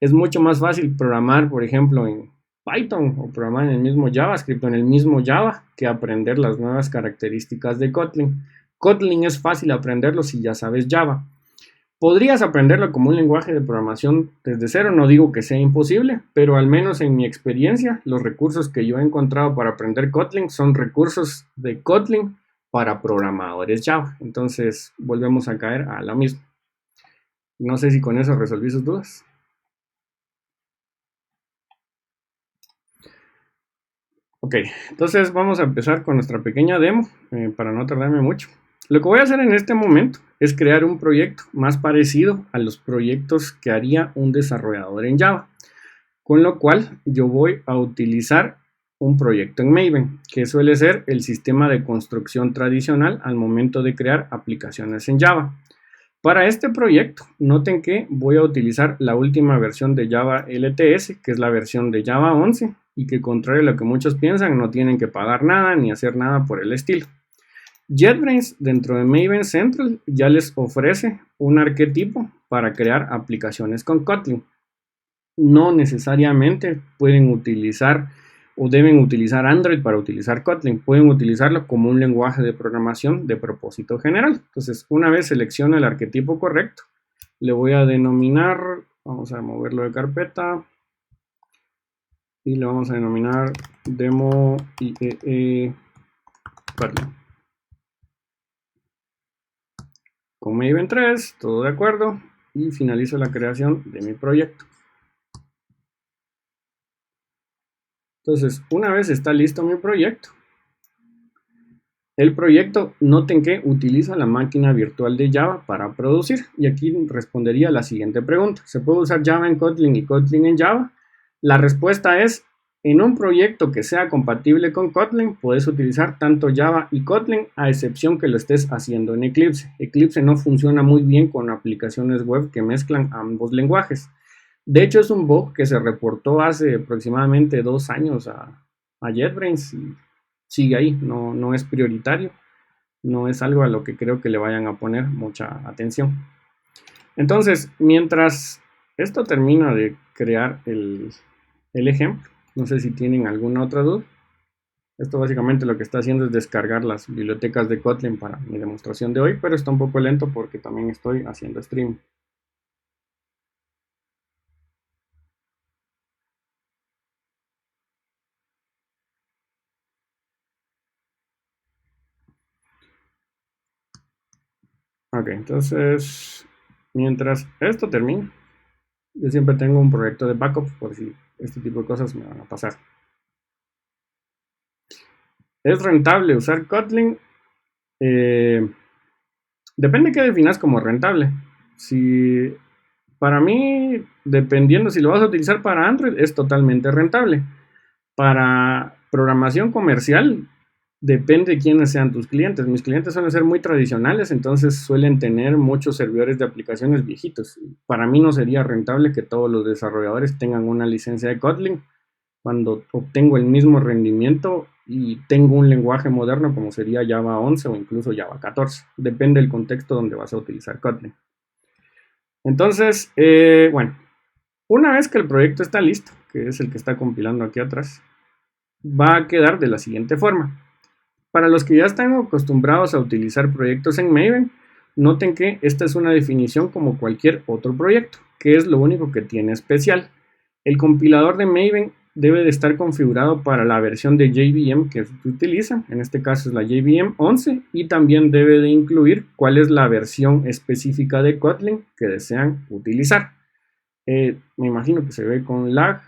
es mucho más fácil programar, por ejemplo, en Python o programar en el mismo JavaScript o en el mismo Java que aprender las nuevas características de Kotlin. Kotlin es fácil aprenderlo si ya sabes Java. Podrías aprenderlo como un lenguaje de programación desde cero, no digo que sea imposible, pero al menos en mi experiencia, los recursos que yo he encontrado para aprender Kotlin son recursos de Kotlin para programadores Java. Entonces, volvemos a caer a lo mismo. No sé si con eso resolví sus dudas. Ok, entonces vamos a empezar con nuestra pequeña demo para no tardarme mucho. Lo que voy a hacer en este momento es crear un proyecto más parecido a los proyectos que haría un desarrollador en Java, con lo cual yo voy a utilizar un proyecto en Maven, que suele ser el sistema de construcción tradicional al momento de crear aplicaciones en Java. Para este proyecto, noten que voy a utilizar la última versión de Java LTS, que es la versión de Java 11, y que contrario a lo que muchos piensan, no tienen que pagar nada ni hacer nada por el estilo. JetBrains dentro de Maven Central ya les ofrece un arquetipo para crear aplicaciones con Kotlin. No necesariamente pueden utilizar o deben utilizar Android para utilizar Kotlin. Pueden utilizarlo como un lenguaje de programación de propósito general. Entonces, una vez selecciono el arquetipo correcto, le voy a denominar, vamos a moverlo de carpeta, y le vamos a denominar demo IEE Kotlin. Con Maven 3, todo de acuerdo, y finalizo la creación de mi proyecto. Entonces, una vez está listo mi proyecto, el proyecto, noten que utiliza la máquina virtual de Java para producir. Y aquí respondería la siguiente pregunta. ¿Se puede usar Java en Kotlin y Kotlin en Java? La respuesta es, en un proyecto que sea compatible con Kotlin, puedes utilizar tanto Java y Kotlin, a excepción que lo estés haciendo en Eclipse. Eclipse no funciona muy bien con aplicaciones web que mezclan ambos lenguajes. De hecho, es un bug que se reportó hace aproximadamente 2 años a JetBrains y sigue ahí, no es prioritario, no es algo a lo que creo que le vayan a poner mucha atención. Entonces, mientras esto termina de crear el ejemplo, no sé si tienen alguna otra duda. Esto básicamente lo que está haciendo es descargar las bibliotecas de Kotlin para mi demostración de hoy, pero está un poco lento porque también estoy haciendo stream. Ok, entonces, mientras esto termine, yo siempre tengo un proyecto de backup por si este tipo de cosas me van a pasar. ¿Es rentable usar Kotlin? Depende de qué definas como rentable. Si para mí, dependiendo si lo vas a utilizar para Android, es totalmente rentable. Para programación comercial, depende de quiénes sean tus clientes. Mis clientes suelen ser muy tradicionales, entonces suelen tener muchos servidores de aplicaciones viejitos. Para mí no sería rentable que todos los desarrolladores tengan una licencia de Kotlin cuando obtengo el mismo rendimiento y tengo un lenguaje moderno como sería Java 11 o incluso Java 14. Depende del contexto donde vas a utilizar Kotlin. Entonces, bueno, una vez que el proyecto está listo, que es el que está compilando aquí atrás, va a quedar de la siguiente forma. Para los que ya están acostumbrados a utilizar proyectos en Maven, noten que esta es una definición como cualquier otro proyecto, que es lo único que tiene especial. El compilador de Maven debe de estar configurado para la versión de JVM que se utiliza, en este caso es la JVM 11, y también debe de incluir cuál es la versión específica de Kotlin que desean utilizar. Me imagino que se ve con lag.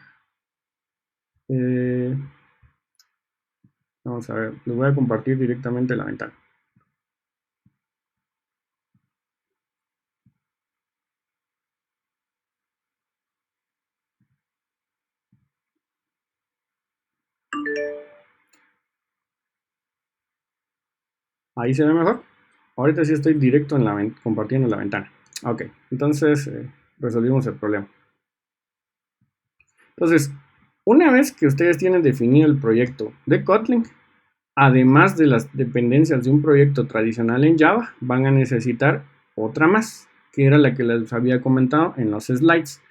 Vamos a ver, les voy a compartir directamente la ventana. Ahí se ve mejor. Ahorita sí estoy directo en la compartiendo la ventana. Ok, entonces resolvimos el problema. Entonces, una vez que ustedes tienen definido el proyecto de Kotlin, además de las dependencias de un proyecto tradicional en Java, van a necesitar otra más, que era la que les había comentado en los slides,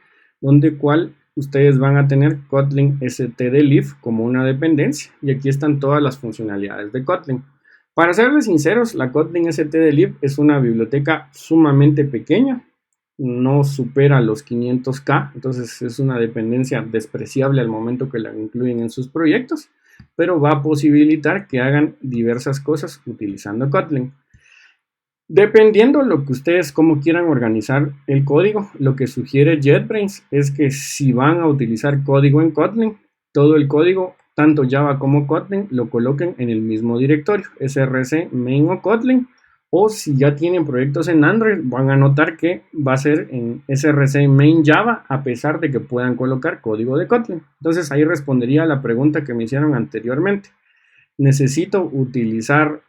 donde cual ustedes van a tener Kotlin stdlib como una dependencia, y aquí están todas las funcionalidades de Kotlin. Para serles sinceros, la Kotlin stdlib es una biblioteca sumamente pequeña, no supera los 500K, entonces es una dependencia despreciable al momento que la incluyen en sus proyectos, pero va a posibilitar que hagan diversas cosas utilizando Kotlin. Dependiendo lo que ustedes cómo quieran organizar el código, lo que sugiere JetBrains es que si van a utilizar código en Kotlin, todo el código, tanto Java como Kotlin, lo coloquen en el mismo directorio, src main o Kotlin, O si ya tienen proyectos en Android, van a notar que va a ser en src main Java, a pesar de que puedan colocar código de Kotlin. Entonces ahí respondería a la pregunta que me hicieron anteriormente. ¿Necesito utilizar,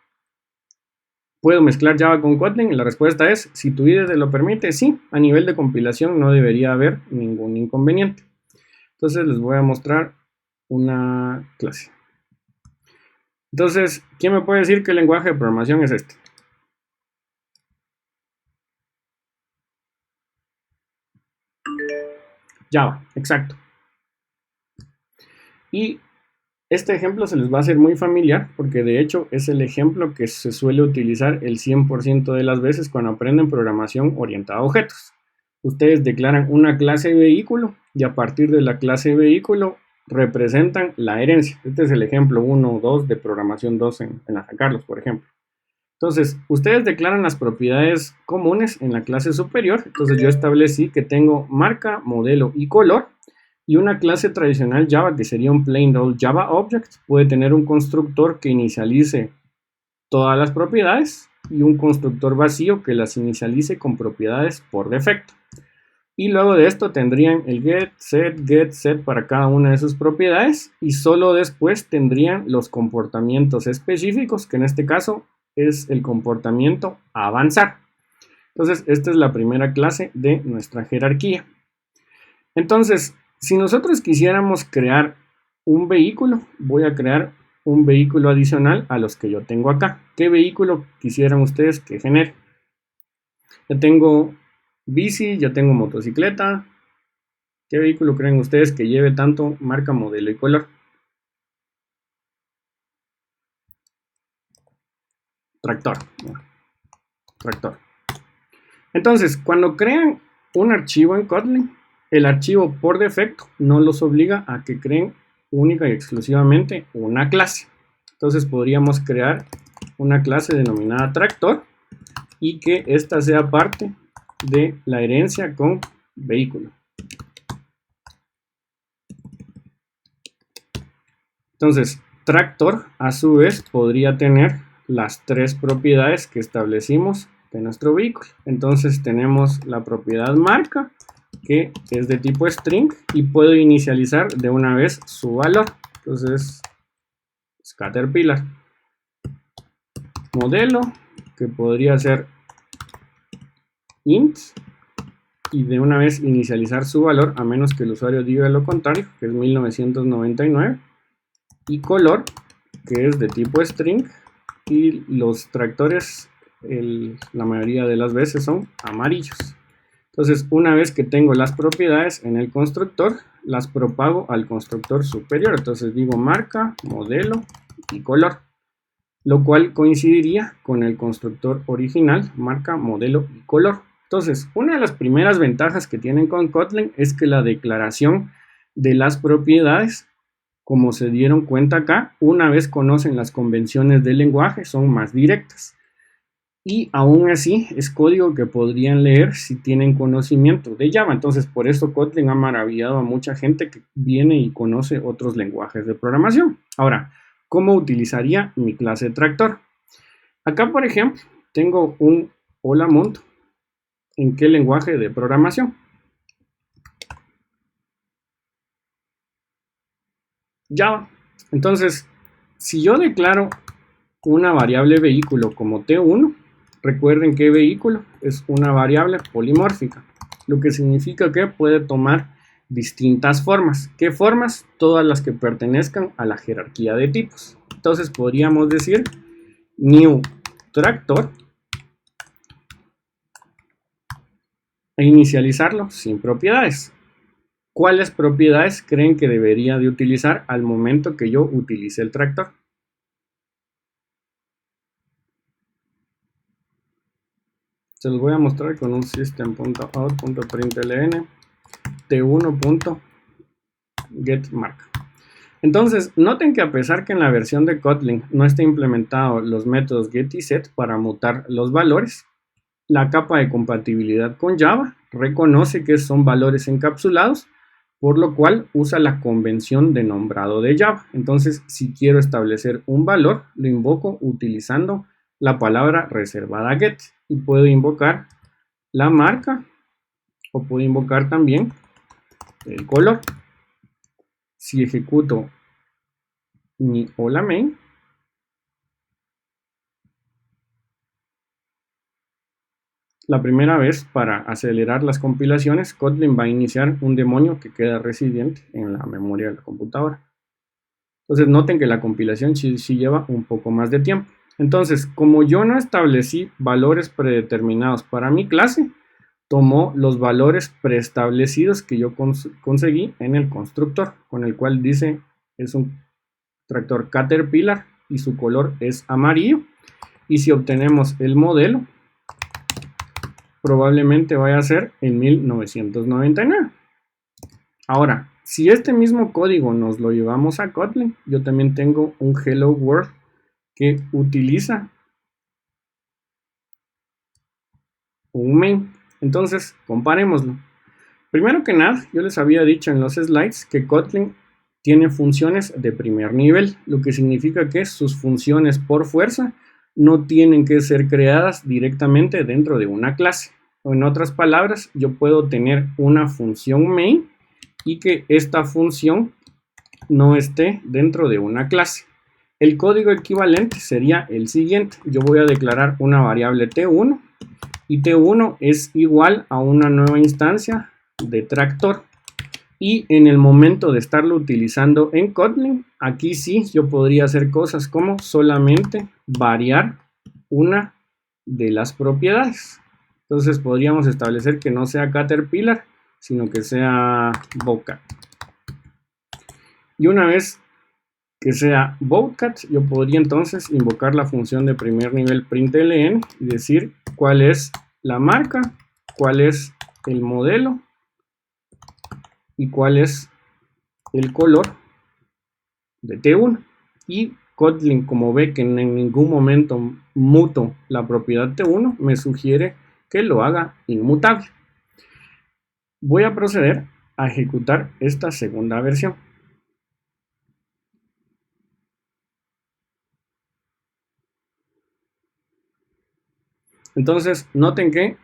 puedo mezclar Java con Kotlin? La respuesta es, si tu IDE lo permite, sí. A nivel de compilación no debería haber ningún inconveniente. Entonces les voy a mostrar una clase. Entonces, ¿quién me puede decir qué lenguaje de programación es este? Java, exacto. Y este ejemplo se les va a hacer muy familiar porque de hecho es el ejemplo que se suele utilizar el 100% de las veces cuando aprenden programación orientada a objetos. Ustedes declaran una clase vehículo y a partir de la clase vehículo representan la herencia. Este es el ejemplo 1 o 2 de programación 2 en la San Carlos, por ejemplo. Entonces, ustedes declaran las propiedades comunes en la clase superior. Entonces, yo establecí que tengo marca, modelo y color. Y una clase tradicional Java, que sería un plain old Java Object, puede tener un constructor que inicialice todas las propiedades y un constructor vacío que las inicialice con propiedades por defecto. Y luego de esto tendrían el get, set para cada una de sus propiedades y solo después tendrían los comportamientos específicos, que en este caso es el comportamiento avanzar. Entonces, esta es la primera clase de nuestra jerarquía. Entonces, si nosotros quisiéramos crear un vehículo, voy a crear un vehículo adicional a los que yo tengo acá. ¿Qué vehículo quisieran ustedes que genere? Ya tengo bici, ya tengo motocicleta. ¿Qué vehículo creen ustedes que lleve tanto marca, modelo y color? Tractor. Tractor. Entonces, cuando crean un archivo en Kotlin, el archivo por defecto no los obliga a que creen única y exclusivamente una clase. Entonces podríamos crear una clase denominada tractor y que esta sea parte de la herencia con vehículo. Entonces, tractor a su vez podría tener las tres propiedades que establecimos de nuestro vehículo. Entonces tenemos la propiedad marca, que es de tipo string y puedo inicializar de una vez su valor. Entonces, Caterpillar. Modelo, que podría ser int, y de una vez inicializar su valor, a menos que el usuario diga lo contrario, que es 1999. Y color, que es de tipo string, y los tractores la mayoría de las veces son amarillos. Entonces, una vez que tengo las propiedades en el constructor, las propago al constructor superior. Entonces digo marca, modelo y color, lo cual coincidiría con el constructor original, marca, modelo y color. Entonces, una de las primeras ventajas que tienen con Kotlin es que la declaración de las propiedades, como se dieron cuenta acá, una vez conocen las convenciones del lenguaje, son más directas. Y aún así es código que podrían leer si tienen conocimiento de Java. Entonces, por eso Kotlin ha maravillado a mucha gente que viene y conoce otros lenguajes de programación. Ahora, ¿cómo utilizaría mi clase tractor? Acá, por ejemplo, tengo un hola mundo. ¿En qué lenguaje de programación? Java. Entonces, si yo declaro una variable vehículo como T1, recuerden que vehículo es una variable polimórfica, lo que significa que puede tomar distintas formas. ¿Qué formas? Todas las que pertenezcan a la jerarquía de tipos. Entonces podríamos decir new tractor e inicializarlo sin propiedades. ¿Cuáles propiedades creen que debería de utilizar al momento que yo utilice el tractor? Se los voy a mostrar con un system.out.println t1.getMark. Entonces, noten que a pesar que en la versión de Kotlin no está implementado los métodos get y set para mutar los valores, la capa de compatibilidad con Java reconoce que son valores encapsulados, por lo cual usa la convención de nombrado de Java. Entonces, si quiero establecer un valor, lo invoco utilizando la palabra reservada get y puedo invocar la marca o puedo invocar también el color. Si ejecuto mi hola main, la primera vez para acelerar las compilaciones, Kotlin va a iniciar un demonio que queda residente en la memoria de la computadora. Entonces noten que la compilación sí lleva un poco más de tiempo. Entonces, como yo no establecí valores predeterminados para mi clase, tomó los valores preestablecidos que yo conseguí en el constructor, con el cual dice es un tractor Caterpillar y su color es amarillo. Y si obtenemos el modelo, probablemente vaya a ser en 1999. Ahora, si este mismo código nos lo llevamos a Kotlin, yo también tengo un Hello World que utiliza un main. Entonces, comparémoslo. Primero que nada, yo les había dicho en los slides que Kotlin tiene funciones de primer nivel, lo que significa que sus funciones por fuerza no tienen que ser creadas directamente dentro de una clase. O en otras palabras, yo puedo tener una función main y que esta función no esté dentro de una clase. El código equivalente sería el siguiente. Yo voy a declarar una variable t1 y t1 es igual a una nueva instancia de tractor. Y en el momento de estarlo utilizando en Kotlin, aquí sí yo podría hacer cosas como solamente variar una de las propiedades. Entonces podríamos establecer que no sea Caterpillar, sino que sea Bobcat. Y una vez que sea Bobcat, yo podría entonces invocar la función de primer nivel println y decir cuál es la marca, cuál es el modelo y cuál es el color de T1. Y Kotlin, como ve que en ningún momento muto la propiedad T1, me sugiere que lo haga inmutable. Voy a proceder a ejecutar esta segunda versión. Entonces, noten que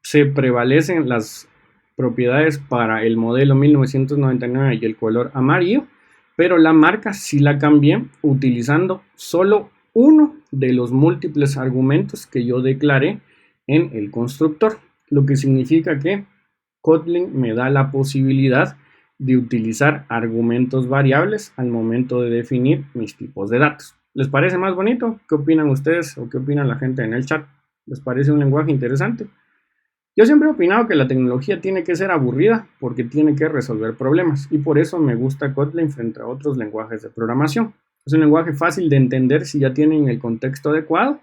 se prevalecen las propiedades para el modelo 1999 y el color amarillo, pero la marca sí la cambié utilizando solo uno de los múltiples argumentos que yo declaré en el constructor, lo que significa que Kotlin me da la posibilidad de utilizar argumentos variables al momento de definir mis tipos de datos. ¿Les parece más bonito? ¿Qué opinan ustedes o qué opina la gente en el chat? ¿Les parece un lenguaje interesante? Yo siempre he opinado que la tecnología tiene que ser aburrida porque tiene que resolver problemas y por eso me gusta Kotlin frente a otros lenguajes de programación. Es un lenguaje fácil de entender si ya tienen el contexto adecuado,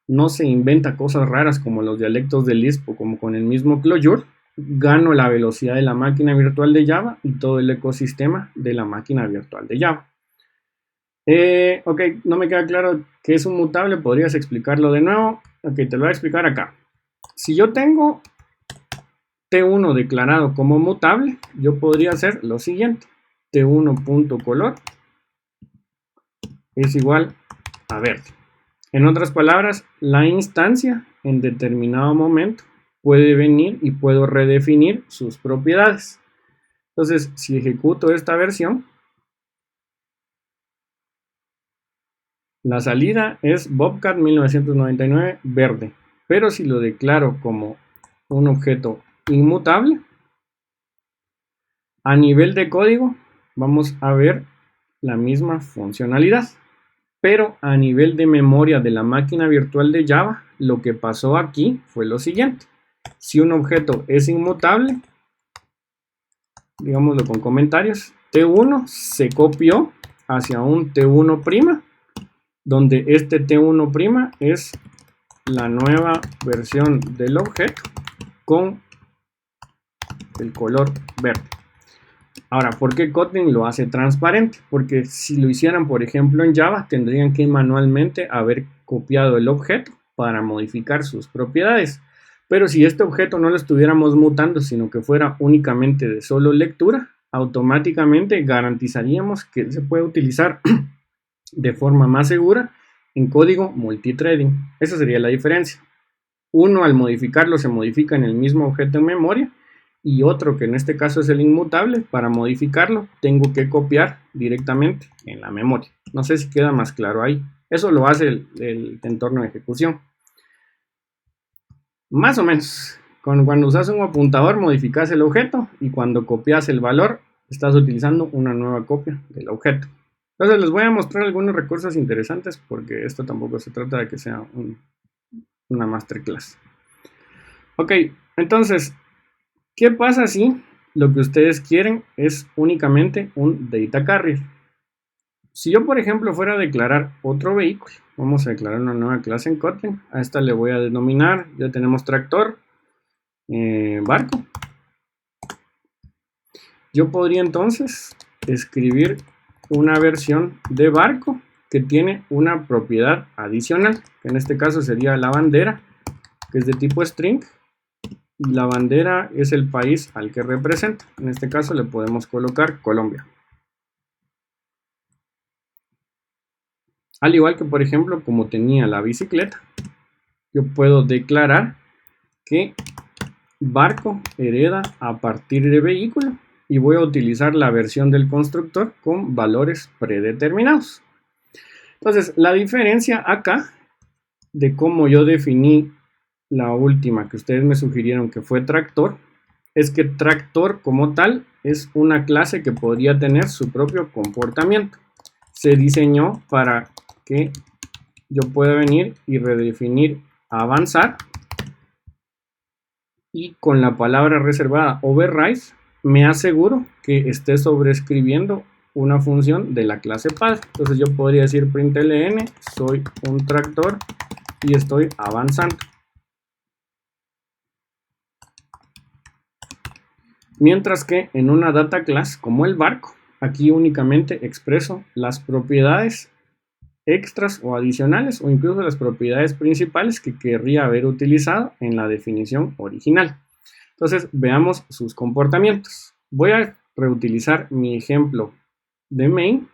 no se inventa cosas raras como los dialectos de Lisp o como con el mismo Clojure, gano la velocidad de la máquina virtual de Java y todo el ecosistema de la máquina virtual de Java. Ok, no me queda claro qué es un mutable, ¿podrías explicarlo de nuevo? Ok, te lo voy a explicar acá. Si yo tengo T1 declarado como mutable, yo podría hacer lo siguiente. T1.color es igual a verde. En otras palabras, la instancia en determinado momento puede venir y puedo redefinir sus propiedades. Entonces, si ejecuto esta versión, la salida es Bobcat 1999 verde. Pero si lo declaro como un objeto inmutable, a nivel de código vamos a ver la misma funcionalidad. Pero a nivel de memoria de la máquina virtual de Java, lo que pasó aquí fue lo siguiente. Si un objeto es inmutable, digámoslo con comentarios, T1 se copió hacia un T1', donde este T1' es la nueva versión del objeto con el color verde. Ahora, ¿por qué Kotlin lo hace transparente? Porque si lo hicieran, por ejemplo, en Java, tendrían que manualmente haber copiado el objeto para modificar sus propiedades. Pero si este objeto no lo estuviéramos mutando, sino que fuera únicamente de solo lectura, automáticamente garantizaríamos que se puede utilizar de forma más segura en código multithreading. Esa sería la diferencia. Uno, al modificarlo, se modifica en el mismo objeto en memoria, y otro, que en este caso es el inmutable, para modificarlo tengo que copiar directamente en la memoria. No sé si queda más claro ahí. Eso lo hace el entorno de ejecución. Más o menos. Cuando usas un apuntador, modificas el objeto, y cuando copias el valor, estás utilizando una nueva copia del objeto. Entonces les voy a mostrar algunos recursos interesantes, porque esto tampoco se trata de que sea una masterclass. Ok, entonces, ¿qué pasa si lo que ustedes quieren es únicamente un data carrier? Si yo, por ejemplo, fuera a declarar otro vehículo, vamos a declarar una nueva clase en Kotlin. A esta le voy a denominar, ya tenemos tractor, barco. Yo podría entonces escribir una versión de barco que tiene una propiedad adicional, que en este caso sería la bandera, que es de tipo string, y la bandera es el país al que representa. En este caso le podemos colocar Colombia. Al igual que, por ejemplo, como tenía la bicicleta, yo puedo declarar que barco hereda a partir de vehículo, y voy a utilizar la versión del constructor con valores predeterminados. Entonces, la diferencia acá de cómo yo definí la última que ustedes me sugirieron, que fue tractor, es que tractor como tal es una clase que podría tener su propio comportamiento. Se diseñó para que yo pueda venir y redefinir avanzar, y con la palabra reservada override me aseguro que esté sobreescribiendo una función de la clase padre. Entonces yo podría decir println, soy un tractor y estoy avanzando. Mientras que en una data class como el barco, aquí únicamente expreso las propiedades extras o adicionales, o incluso las propiedades principales que querría haber utilizado en la definición original. Entonces veamos sus comportamientos. Voy a reutilizar mi ejemplo de main,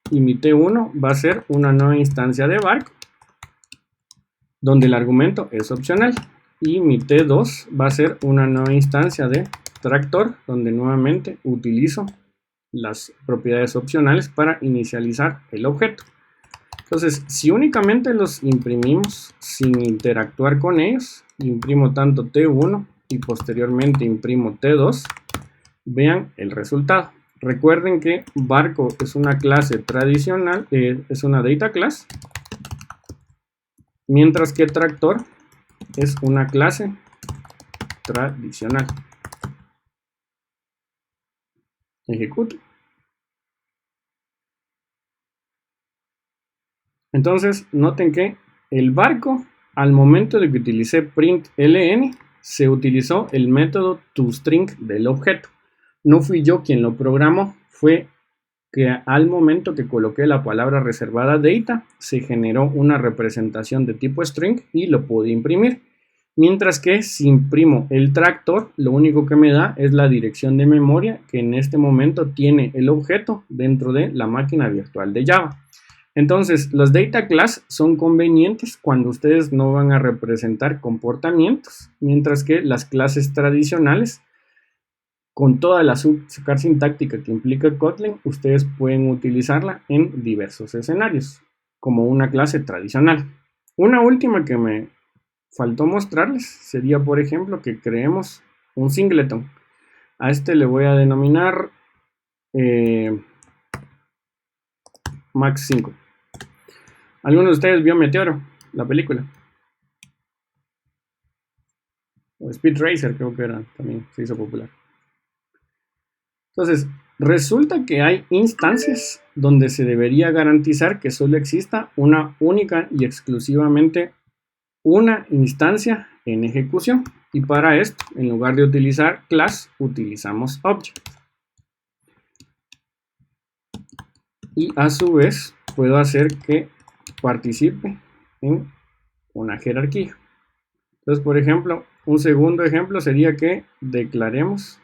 y mi T1 va a ser una nueva instancia de barco donde el argumento es opcional, y mi T2 va a ser una nueva instancia de tractor donde nuevamente utilizo las propiedades opcionales para inicializar el objeto. Entonces, si únicamente los imprimimos sin interactuar con ellos, imprimo tanto T1 y posteriormente imprimo T2, vean el resultado. Recuerden que barco es una clase tradicional, es una data class, mientras que tractor es una clase tradicional. Ejecuto. Entonces, noten que el barco, al momento de que utilicé println, se utilizó el método toString del objeto. No fui yo quien lo programó, fue que al momento que coloqué la palabra reservada data, se generó una representación de tipo string y lo pude imprimir. Mientras que si imprimo el tractor, lo único que me da es la dirección de memoria que en este momento tiene el objeto dentro de la máquina virtual de Java. Entonces, los data class son convenientes cuando ustedes no van a representar comportamientos, mientras que las clases tradicionales, con toda la sintáctica que implica Kotlin, ustedes pueden utilizarla en diversos escenarios, como una clase tradicional. Una última que me faltó mostrarles sería, por ejemplo, que creemos un singleton. A este le voy a denominar max 5. ¿Alguno de ustedes vio Meteoro, la película? O Speed Racer, creo que era, también se hizo popular. Entonces, resulta que hay instancias donde se debería garantizar que solo exista una única y exclusivamente una instancia en ejecución. Y para esto, en lugar de utilizar class, utilizamos object. Y a su vez, puedo hacer que participe en una jerarquía. Entonces, por ejemplo, un segundo ejemplo sería que declaremos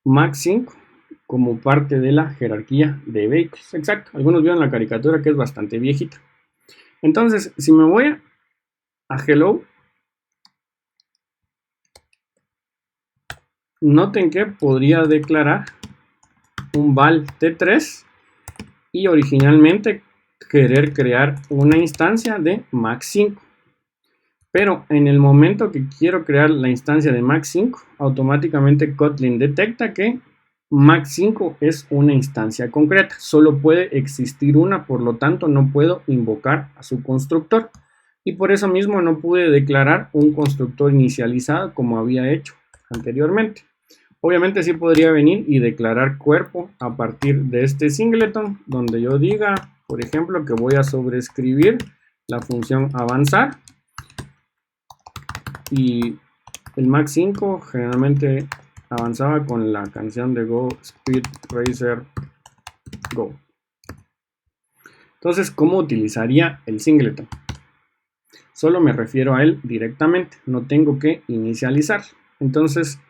max 5 como parte de la jerarquía de vehículos. Exacto, algunos vieron la caricatura que es bastante viejita. Entonces, si me voy a hello, noten que podría declarar un val T3 y originalmente querer crear una instancia de max 5. Pero en el momento que quiero crear la instancia de max 5, automáticamente Kotlin detecta que max 5 es una instancia concreta. Solo puede existir una, por lo tanto no puedo invocar a su constructor. Y por eso mismo no pude declarar un constructor inicializado como había hecho anteriormente. Obviamente sí podría venir y declarar cuerpo a partir de este singleton, donde yo diga, por ejemplo, que voy a sobreescribir la función avanzar. Y el max 5 generalmente avanzaba con la canción de Go Speed Racer Go. Entonces, ¿cómo utilizaría el singleton? Solo me refiero a él directamente, no tengo que inicializar. Entonces,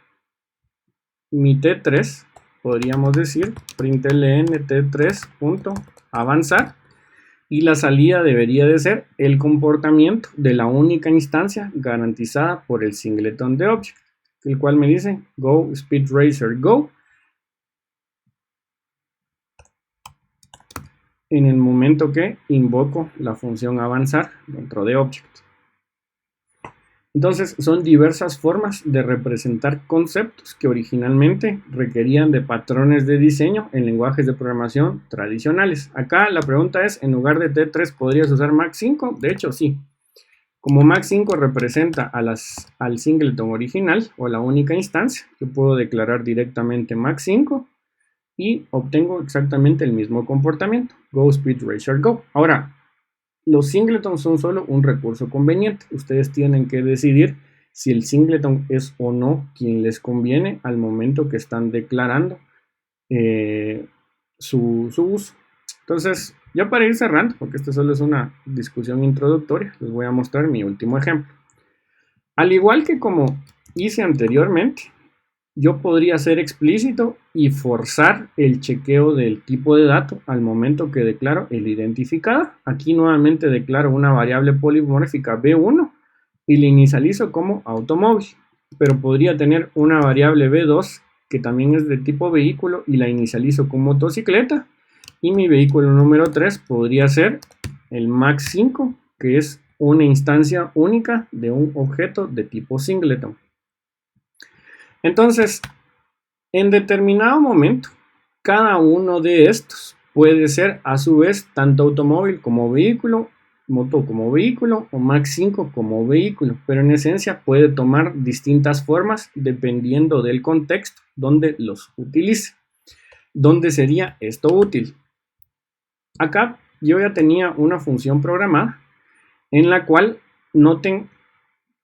mi T3, podríamos decir, println T3.avanzar, y la salida debería de ser el comportamiento de la única instancia garantizada por el singleton de object, el cual me dice Go Speed Racer Go en el momento que invoco la función avanzar dentro de object. Entonces son diversas formas de representar conceptos que originalmente requerían de patrones de diseño en lenguajes de programación tradicionales. Acá la pregunta es, en lugar de T3, ¿podrías usar max 5? De hecho, sí. Como max 5 representa al singleton original o la única instancia, yo puedo declarar directamente max 5 y obtengo exactamente el mismo comportamiento, Go Speed Racer Go. Ahora, los singletons son solo un recurso conveniente. Ustedes tienen que decidir si el singleton es o no quien les conviene al momento que están declarando su uso. Entonces, ya para ir cerrando, porque esto solo es una discusión introductoria, les voy a mostrar mi último ejemplo. Al igual que como hice anteriormente, yo podría ser explícito y forzar el chequeo del tipo de dato al momento que declaro el identificador. Aquí nuevamente declaro una variable polimórfica B1 y le inicializo como automóvil, pero podría tener una variable B2 que también es de tipo vehículo y la inicializo como motocicleta, y mi vehículo número 3 podría ser el max 5, que es una instancia única de un objeto de tipo singleton. Entonces, en determinado momento, cada uno de estos puede ser a su vez tanto automóvil como vehículo, moto como vehículo o max 5 como vehículo, pero en esencia puede tomar distintas formas dependiendo del contexto donde los utilice. ¿Dónde sería esto útil? Acá yo ya tenía una función programada en la cual noten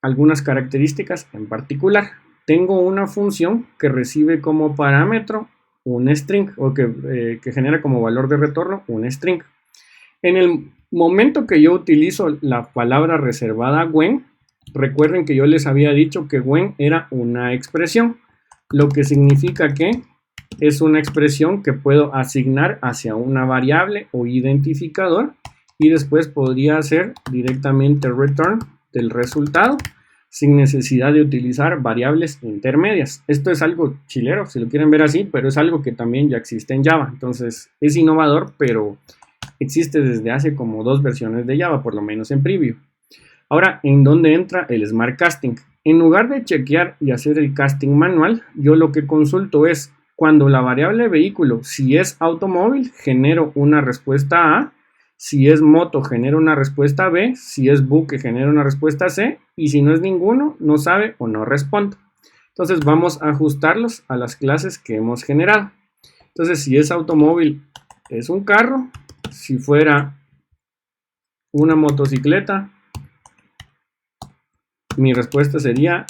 algunas características en particular. Tengo una función que recibe como parámetro un string o que genera como valor de retorno un string. En el momento que yo utilizo la palabra reservada when, recuerden que yo les había dicho que when era una expresión, lo que significa que es una expresión que puedo asignar hacia una variable o identificador y después podría hacer directamente return del resultado sin necesidad de utilizar variables intermedias. Esto es algo chilero, si lo quieren ver así, pero es algo que también ya existe en Java. Entonces es innovador, pero existe desde hace como 2 versiones de Java, por lo menos en preview. Ahora, ¿en dónde entra el Smart Casting? En lugar de chequear y hacer el casting manual, yo lo que consulto es cuando la variable vehículo, si es automóvil, genero una respuesta A, si es moto, genero una respuesta B, si es buque, genero una respuesta C, y si no es ninguno, no sabe o no respondo. Entonces vamos a ajustarlos a las clases que hemos generado. Entonces, si es automóvil, es un carro. Si fuera una motocicleta, mi respuesta sería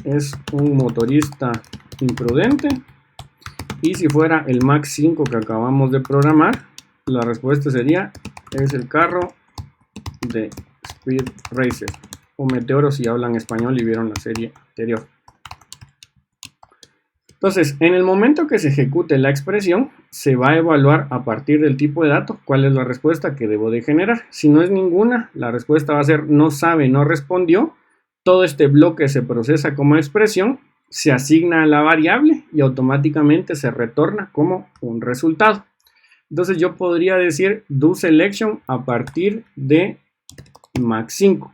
es un motorista imprudente. Y si fuera el max 5 que acabamos de programar, la respuesta sería es el carro de Speed Racer o Meteoro si hablan español y vieron la serie anterior. Entonces, en el momento que se ejecute la expresión, se va a evaluar a partir del tipo de dato cuál es la respuesta que debo de generar. Si no es ninguna, la respuesta va a ser no sabe, no respondió. Todo este bloque se procesa como expresión, se asigna a la variable y automáticamente se retorna como un resultado. Entonces yo podría decir do selection a partir de max 5.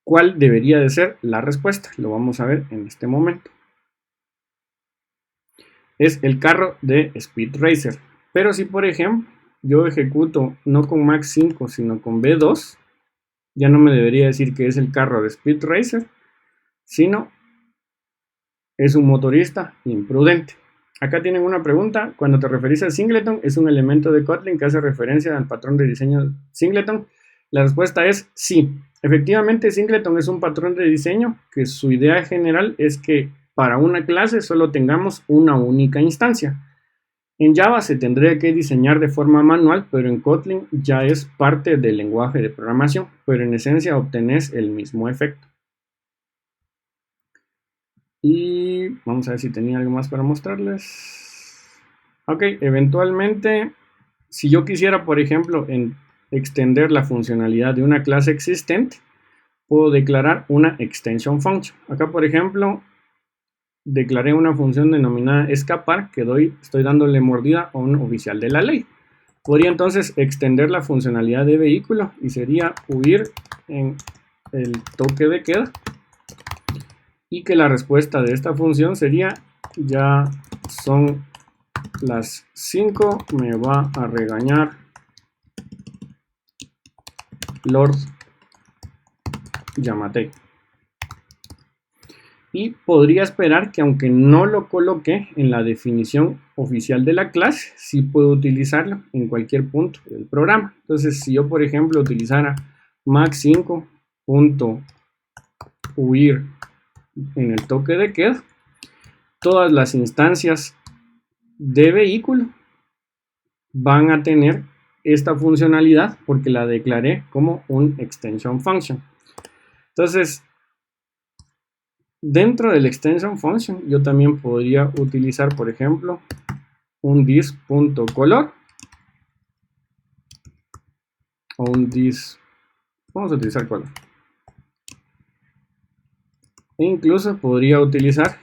¿Cuál debería de ser la respuesta? Lo vamos a ver en este momento. Es el carro de Speed Racer. Pero si por ejemplo yo ejecuto no con max 5 sino con B2, ya no me debería decir que es el carro de Speed Racer, sino es un motorista imprudente. Acá tienen una pregunta. Cuando te referís a singleton, ¿es un elemento de Kotlin que hace referencia al patrón de diseño singleton? La respuesta es sí. Efectivamente, singleton es un patrón de diseño que su idea general es que para una clase solo tengamos una única instancia. En Java se tendría que diseñar de forma manual, pero en Kotlin ya es parte del lenguaje de programación, pero en esencia obtenés el mismo efecto. Y vamos a ver si tenía algo más para mostrarles. Ok, eventualmente, si yo quisiera, por ejemplo, extender la funcionalidad de una clase existente, puedo declarar una extension function. Acá, por ejemplo, declaré una función denominada escapar, que estoy dándole mordida a un oficial de la ley. Podría entonces extender la funcionalidad de vehículo y sería huir en el toque de queda. Y que la respuesta de esta función sería ya son las 5, me va a regañar Lord Yamatei. Y podría esperar que aunque no lo coloque en la definición oficial de la clase, sí puedo utilizarlo en cualquier punto del programa. Entonces, si yo, por ejemplo, utilizara max5.huir en el toque de queda, todas las instancias de vehículo van a tener esta funcionalidad porque la declaré como un extension function. Entonces, dentro del extension function yo también podría utilizar, por ejemplo, un this.color o un this, vamos a utilizar color, e incluso podría utilizar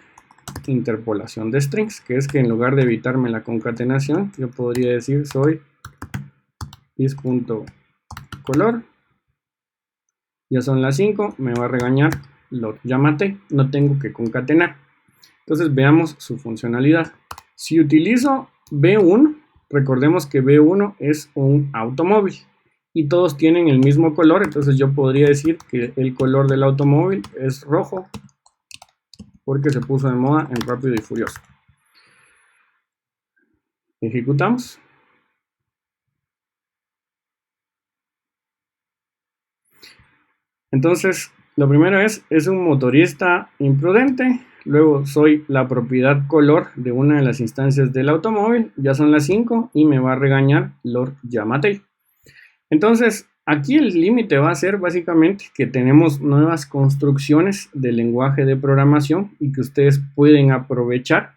interpolación de strings, que es que en lugar de evitarme la concatenación, yo podría decir soy this.color, ya son las 5, me va a regañar Lord Yamatei, no tengo que concatenar. Entonces veamos su funcionalidad. Si utilizo B1, recordemos que B1 es un automóvil y todos tienen el mismo color, entonces yo podría decir que el color del automóvil es rojo porque se puso de moda en Rápido y Furioso. Ejecutamos. Entonces, lo primero es un motorista imprudente. Luego soy la propiedad color de una de las instancias del automóvil. Ya son las 5 y me va a regañar Lord Yamatei. Entonces, aquí el límite va a ser básicamente que tenemos nuevas construcciones del lenguaje de programación y que ustedes pueden aprovechar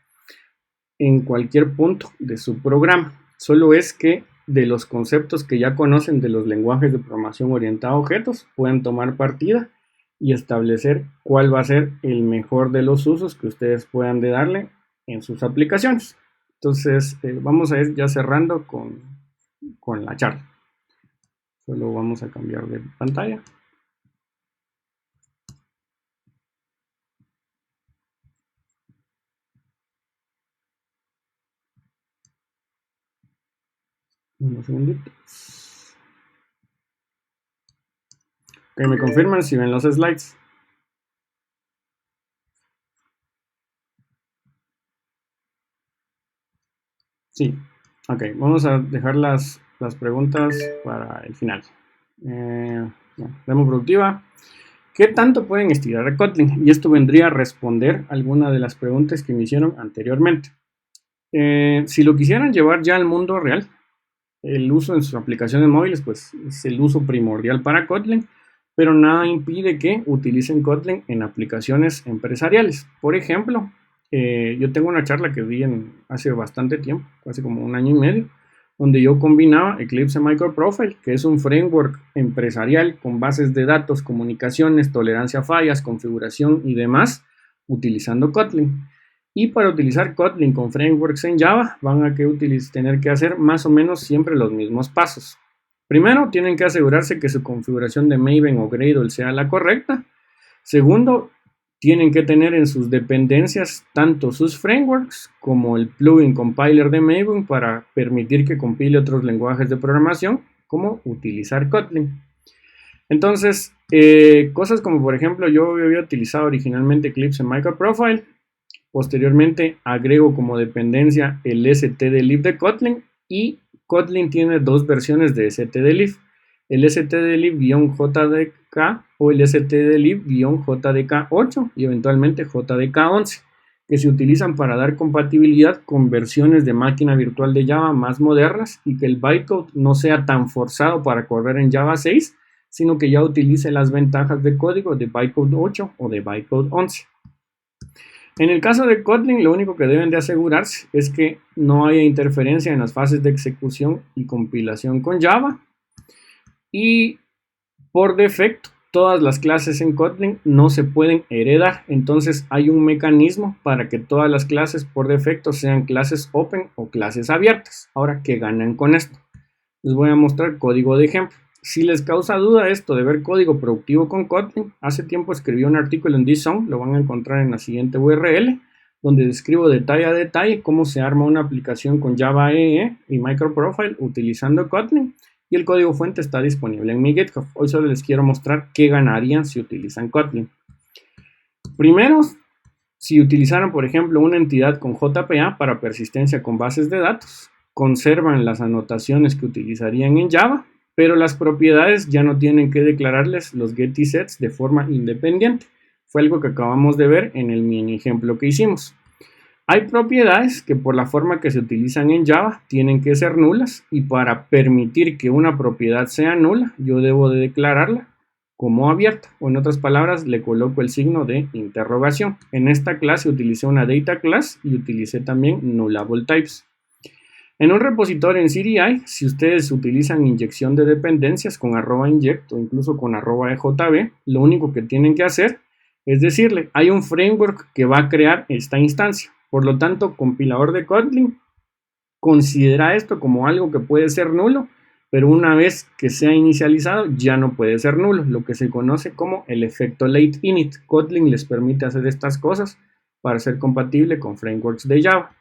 en cualquier punto de su programa. Solo es que de los conceptos que ya conocen de los lenguajes de programación orientada a objetos, pueden tomar partida y establecer cuál va a ser el mejor de los usos que ustedes puedan de darle en sus aplicaciones. Entonces, vamos a ir ya cerrando con la charla. Solo vamos a cambiar de pantalla. Unos segunditos. Ok, me confirman si ven los slides. Sí. Ok, vamos a dejar las preguntas para el final. Demo productiva. ¿Qué tanto pueden estirar a Kotlin? Y esto vendría a responder alguna de las preguntas que me hicieron anteriormente. Si lo quisieran llevar ya al mundo real, el uso en sus aplicaciones móviles, pues es el uso primordial para Kotlin, pero nada impide que utilicen Kotlin en aplicaciones empresariales. Por ejemplo, yo tengo una charla que di hace bastante tiempo, hace como un año y medio, donde yo combinaba Eclipse Microprofile, que es un framework empresarial con bases de datos, comunicaciones, tolerancia a fallas, configuración y demás, utilizando Kotlin. Y para utilizar Kotlin con frameworks en Java, van a tener que hacer más o menos siempre los mismos pasos. Primero, tienen que asegurarse que su configuración de Maven o Gradle sea la correcta. Segundo, tienen que tener en sus dependencias tanto sus frameworks como el plugin compiler de Maven para permitir que compile otros lenguajes de programación, como utilizar Kotlin. Entonces, cosas como por ejemplo, yo había utilizado originalmente Eclipse Microprofile. Posteriormente agrego como dependencia el stdlib de Kotlin, y Kotlin tiene dos versiones de stdlib, el stdlib-jdk o el stdlib-jdk8 y eventualmente jdk11, que se utilizan para dar compatibilidad con versiones de máquina virtual de Java más modernas y que el bytecode no sea tan forzado para correr en Java 6, sino que ya utilice las ventajas de código de bytecode 8 o de bytecode 11. En el caso de Kotlin, lo único que deben de asegurarse es que no haya interferencia en las fases de ejecución y compilación con Java. Y por defecto, todas las clases en Kotlin no se pueden heredar. Entonces hay un mecanismo para que todas las clases por defecto sean clases open o clases abiertas. Ahora, ¿qué ganan con esto? Les voy a mostrar código de ejemplo. Si les causa duda esto de ver código productivo con Kotlin, hace tiempo escribí un artículo en ThisZone, lo van a encontrar en la siguiente URL, donde describo detalle a detalle cómo se arma una aplicación con Java EE y Microprofile utilizando Kotlin, y el código fuente está disponible en mi GitHub. Hoy solo les quiero mostrar qué ganarían si utilizan Kotlin. Primero, si utilizaran, por ejemplo, una entidad con JPA para persistencia con bases de datos, conservan las anotaciones que utilizarían en Java, pero las propiedades ya no tienen que declararles los get y sets de forma independiente. Fue algo que acabamos de ver en el mini ejemplo que hicimos. Hay propiedades que por la forma que se utilizan en Java tienen que ser nulas, y para permitir que una propiedad sea nula, yo debo de declararla como abierta, o en otras palabras le coloco el signo de interrogación. En esta clase utilicé una data class y utilicé también nullable types. En un repositorio en CDI, si ustedes utilizan inyección de dependencias con @inject o incluso con @ejb, lo único que tienen que hacer es decirle, hay un framework que va a crear esta instancia. Por lo tanto, compilador de Kotlin considera esto como algo que puede ser nulo, pero una vez que sea inicializado ya no puede ser nulo, lo que se conoce como el efecto late init. Kotlin les permite hacer estas cosas para ser compatible con frameworks de Java.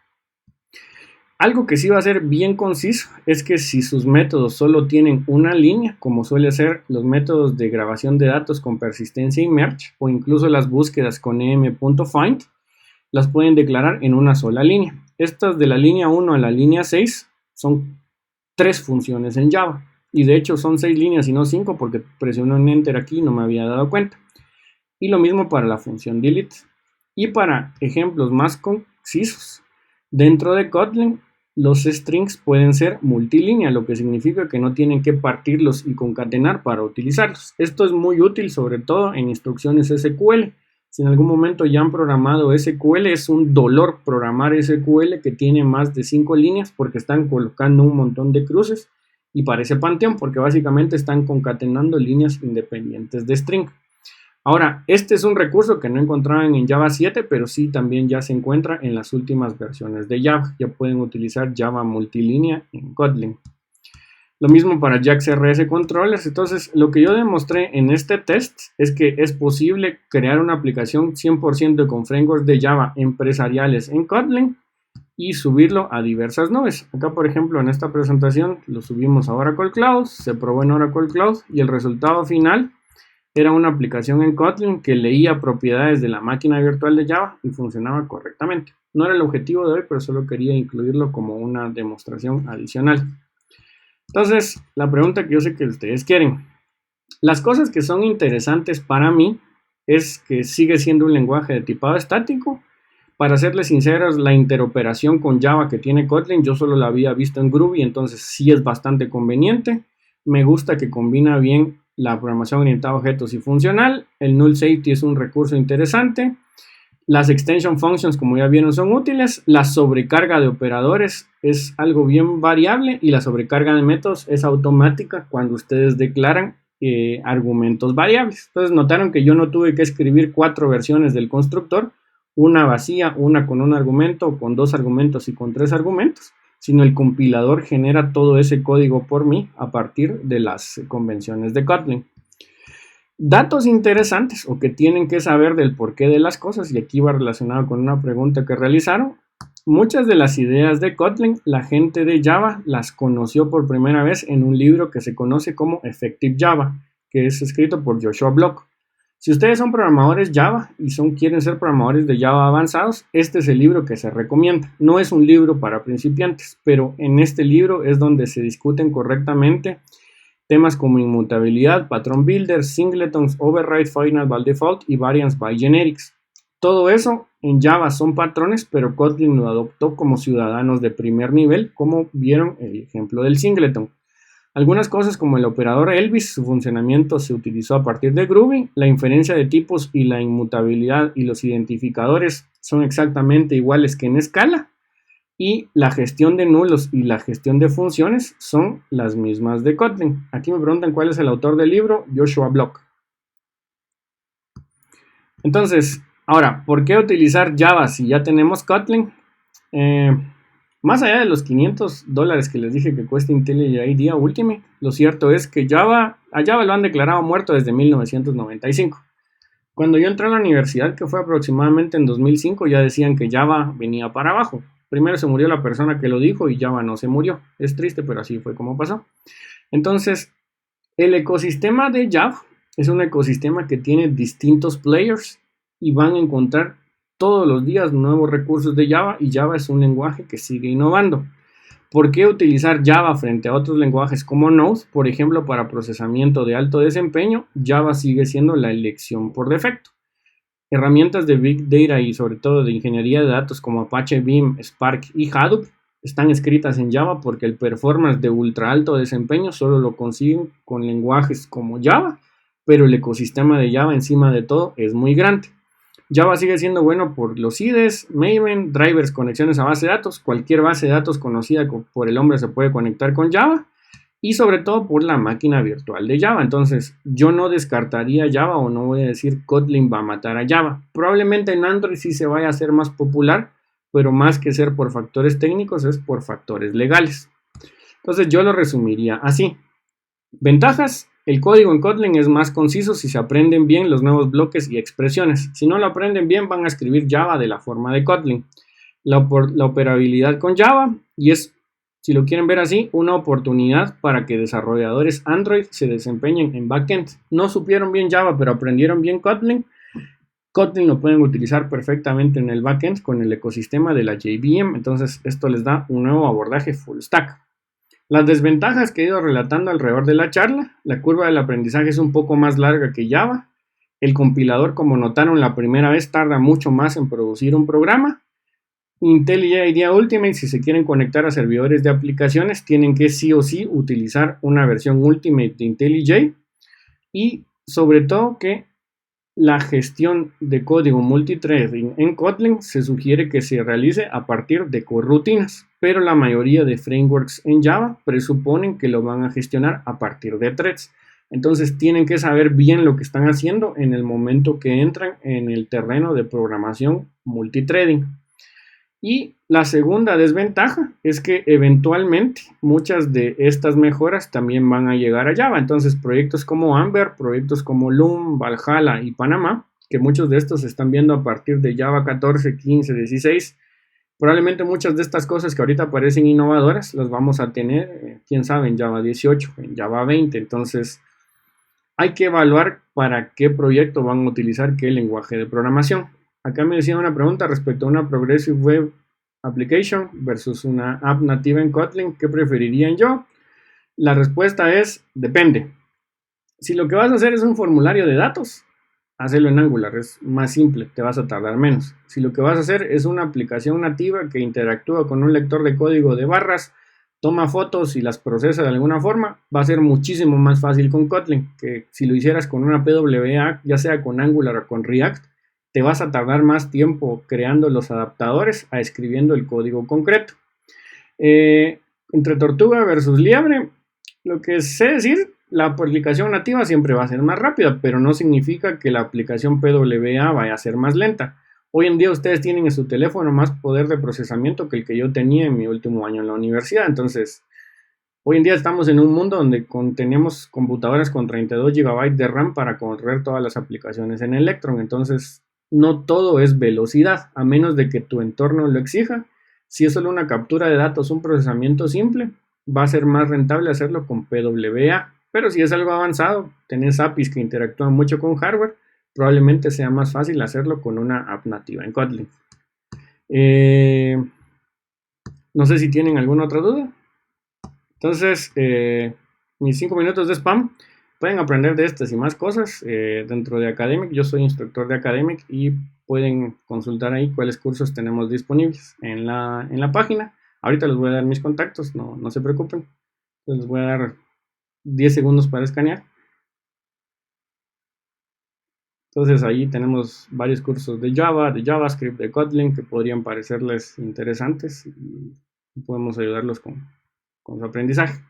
Algo que sí va a ser bien conciso es que si sus métodos solo tienen una línea, como suele ser los métodos de grabación de datos con persistencia y merge, o incluso las búsquedas con em.find, las pueden declarar en una sola línea. Estas de la línea 1 a la línea 6 son 3 funciones en Java, y de hecho son 6 líneas y no 5 porque presioné un enter aquí y no me había dado cuenta. Y lo mismo para la función delete. Y para ejemplos más concisos, dentro de Kotlin los strings pueden ser multilínea, lo que significa que no tienen que partirlos y concatenar para utilizarlos. Esto es muy útil sobre todo en instrucciones SQL. Si en algún momento ya han programado SQL, es un dolor programar SQL que tiene más de 5 líneas porque están colocando un montón de cruces y parece Panteón porque básicamente están concatenando líneas independientes de string. Ahora, este es un recurso que no encontraban en Java 7, pero sí también ya se encuentra en las últimas versiones de Java. Ya pueden utilizar Java multilínea en Kotlin. Lo mismo para JAX-RS Controllers. Entonces, lo que yo demostré en este test es que es posible crear una aplicación 100% con frameworks de Java empresariales en Kotlin y subirlo a diversas nubes. Acá, por ejemplo, en esta presentación lo subimos a Oracle Cloud, se probó en Oracle Cloud y el resultado final era una aplicación en Kotlin que leía propiedades de la máquina virtual de Java y funcionaba correctamente. No era el objetivo de hoy, pero solo quería incluirlo como una demostración adicional. Entonces, la pregunta que yo sé que ustedes quieren. Las cosas que son interesantes para mí es que sigue siendo un lenguaje de tipado estático. Para serles sinceros, la interoperación con Java que tiene Kotlin, yo solo la había visto en Groovy, entonces sí es bastante conveniente. Me gusta que combina bien la programación orientada a objetos y funcional. El null safety es un recurso interesante. Las extension functions, como ya vieron, son útiles. La sobrecarga de operadores es algo bien variable y la sobrecarga de métodos es automática cuando ustedes declaran argumentos variables. Entonces notaron que yo no tuve que escribir 4 versiones del constructor, una vacía, una con un argumento, con 2 argumentos y con 3 argumentos, sino el compilador genera todo ese código por mí a partir de las convenciones de Kotlin. Datos interesantes o que tienen que saber del porqué de las cosas, y aquí va relacionado con una pregunta que realizaron. Muchas de las ideas de Kotlin, la gente de Java las conoció por primera vez en un libro que se conoce como Effective Java, que es escrito por Joshua Block. Si ustedes son programadores Java y quieren ser programadores de Java avanzados, este es el libro que se recomienda. No es un libro para principiantes, pero en este libro es donde se discuten correctamente temas como inmutabilidad, patrón builder, singletons, override final by default y variance by generics. Todo eso en Java son patrones, pero Kotlin lo adoptó como ciudadanos de primer nivel, como vieron el ejemplo del singleton. Algunas cosas como el operador Elvis, su funcionamiento se utilizó a partir de Groovy, la inferencia de tipos y la inmutabilidad y los identificadores son exactamente iguales que en Scala, y la gestión de nulos y la gestión de funciones son las mismas de Kotlin. Aquí me preguntan cuál es el autor del libro, Joshua Block. Entonces, ahora, ¿por qué utilizar Java si ya tenemos Kotlin? Más allá de los $500 que les dije que cuesta IntelliJ IDEA Ultimate, lo cierto es que a Java lo han declarado muerto desde 1995. Cuando yo entré a la universidad, que fue aproximadamente en 2005, ya decían que Java venía para abajo. Primero se murió la persona que lo dijo y Java no se murió. Es triste, pero así fue como pasó. Entonces, el ecosistema de Java es un ecosistema que tiene distintos players y van a encontrar todos los días nuevos recursos de Java, y Java es un lenguaje que sigue innovando. ¿Por qué utilizar Java frente a otros lenguajes como Node? Por ejemplo, para procesamiento de alto desempeño, Java sigue siendo la elección por defecto. Herramientas de Big Data y sobre todo de ingeniería de datos como Apache Beam, Spark y Hadoop están escritas en Java porque el performance de ultra alto desempeño solo lo consiguen con lenguajes como Java, pero el ecosistema de Java encima de todo es muy grande. Java sigue siendo bueno por los IDEs, Maven, drivers, conexiones a base de datos. Cualquier base de datos conocida por el hombre se puede conectar con Java, y sobre todo por la máquina virtual de Java. Entonces, yo no descartaría Java, o no voy a decir Kotlin va a matar a Java. Probablemente en Android sí se vaya a hacer más popular, pero más que ser por factores técnicos es por factores legales. Entonces, yo lo resumiría así. Ventajas: el código en Kotlin es más conciso si se aprenden bien los nuevos bloques y expresiones. Si no lo aprenden bien, van a escribir Java de la forma de Kotlin. La operabilidad con Java, y es, si lo quieren ver así, una oportunidad para que desarrolladores Android se desempeñen en backend. No supieron bien Java, pero aprendieron bien Kotlin. Kotlin lo pueden utilizar perfectamente en el backend con el ecosistema de la JVM. Entonces, esto les da un nuevo abordaje full stack. Las desventajas que he ido relatando alrededor de la charla: la curva del aprendizaje es un poco más larga que Java. El compilador, como notaron la primera vez, tarda mucho más en producir un programa. IntelliJ IDEA Ultimate, si se quieren conectar a servidores de aplicaciones, tienen que sí o sí utilizar una versión Ultimate de IntelliJ. Y sobre todo que la gestión de código multithreading en Kotlin se sugiere que se realice a partir de corrutinas, pero la mayoría de frameworks en Java presuponen que lo van a gestionar a partir de threads. Entonces tienen que saber bien lo que están haciendo en el momento que entran en el terreno de programación multithreading. Y la segunda desventaja es que eventualmente muchas de estas mejoras también van a llegar a Java. Entonces, proyectos como Amber, proyectos como Loom, Valhalla y Panamá, que muchos de estos se están viendo a partir de Java 14, 15, 16, probablemente muchas de estas cosas que ahorita parecen innovadoras las vamos a tener, quién sabe, en Java 18, en Java 20. Entonces, hay que evaluar para qué proyecto van a utilizar qué lenguaje de programación. Acá me decían una pregunta respecto a una Progressive Web Application versus una app nativa en Kotlin. ¿Qué preferirían yo? La respuesta es: depende. Si lo que vas a hacer es un formulario de datos, hazlo en Angular, es más simple, te vas a tardar menos. Si lo que vas a hacer es una aplicación nativa que interactúa con un lector de código de barras, toma fotos y las procesa de alguna forma, va a ser muchísimo más fácil con Kotlin que si lo hicieras con una PWA, ya sea con Angular o con React, te vas a tardar más tiempo creando los adaptadores a escribiendo el código concreto. Entre tortuga versus liebre, lo que sé decir, la aplicación nativa siempre va a ser más rápida, pero no significa que la aplicación PWA vaya a ser más lenta. Hoy en día ustedes tienen en su teléfono más poder de procesamiento que el que yo tenía en mi último año en la universidad. Entonces, hoy en día estamos en un mundo donde tenemos computadoras con 32 GB de RAM para correr todas las aplicaciones en Electron. Entonces, no todo es velocidad, a menos de que tu entorno lo exija. Si es solo una captura de datos, un procesamiento simple, va a ser más rentable hacerlo con PWA. Pero si es algo avanzado, tenés APIs que interactúan mucho con hardware, probablemente sea más fácil hacerlo con una app nativa en Kotlin. No sé si tienen alguna otra duda. Entonces, mis 5 minutos de spam, pueden aprender de estas y más cosas dentro de Academic. Yo soy instructor de Academic y pueden consultar ahí cuáles cursos tenemos disponibles en la página. Ahorita les voy a dar mis contactos, no se preocupen. Les voy a dar 10 segundos para escanear. Entonces ahí tenemos varios cursos de Java, de JavaScript, de Kotlin que podrían parecerles interesantes y podemos ayudarlos con su aprendizaje.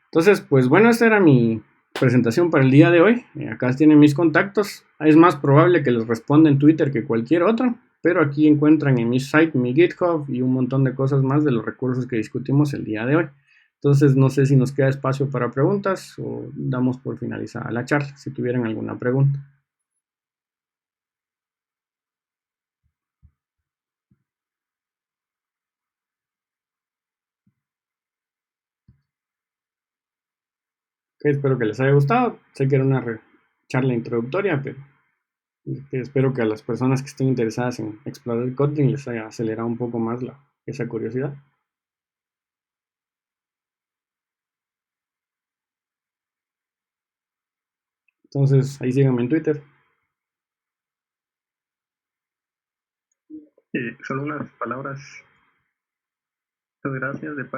Entonces, pues bueno, esta era mi presentación para el día de hoy. Acá tienen mis contactos. Es más probable que les responda en Twitter que cualquier otro, pero aquí encuentran en mi site, mi GitHub y un montón de cosas más de los recursos que discutimos el día de hoy. Entonces, no sé si nos queda espacio para preguntas o damos por finalizada la charla, si tuvieran alguna pregunta. Okay, espero que les haya gustado. Sé que era una charla introductoria, pero espero que a las personas que estén interesadas en explorar el Kotlin les haya acelerado un poco más esa curiosidad. Entonces, ahí síganme en Twitter. Solo unas palabras. Muchas gracias de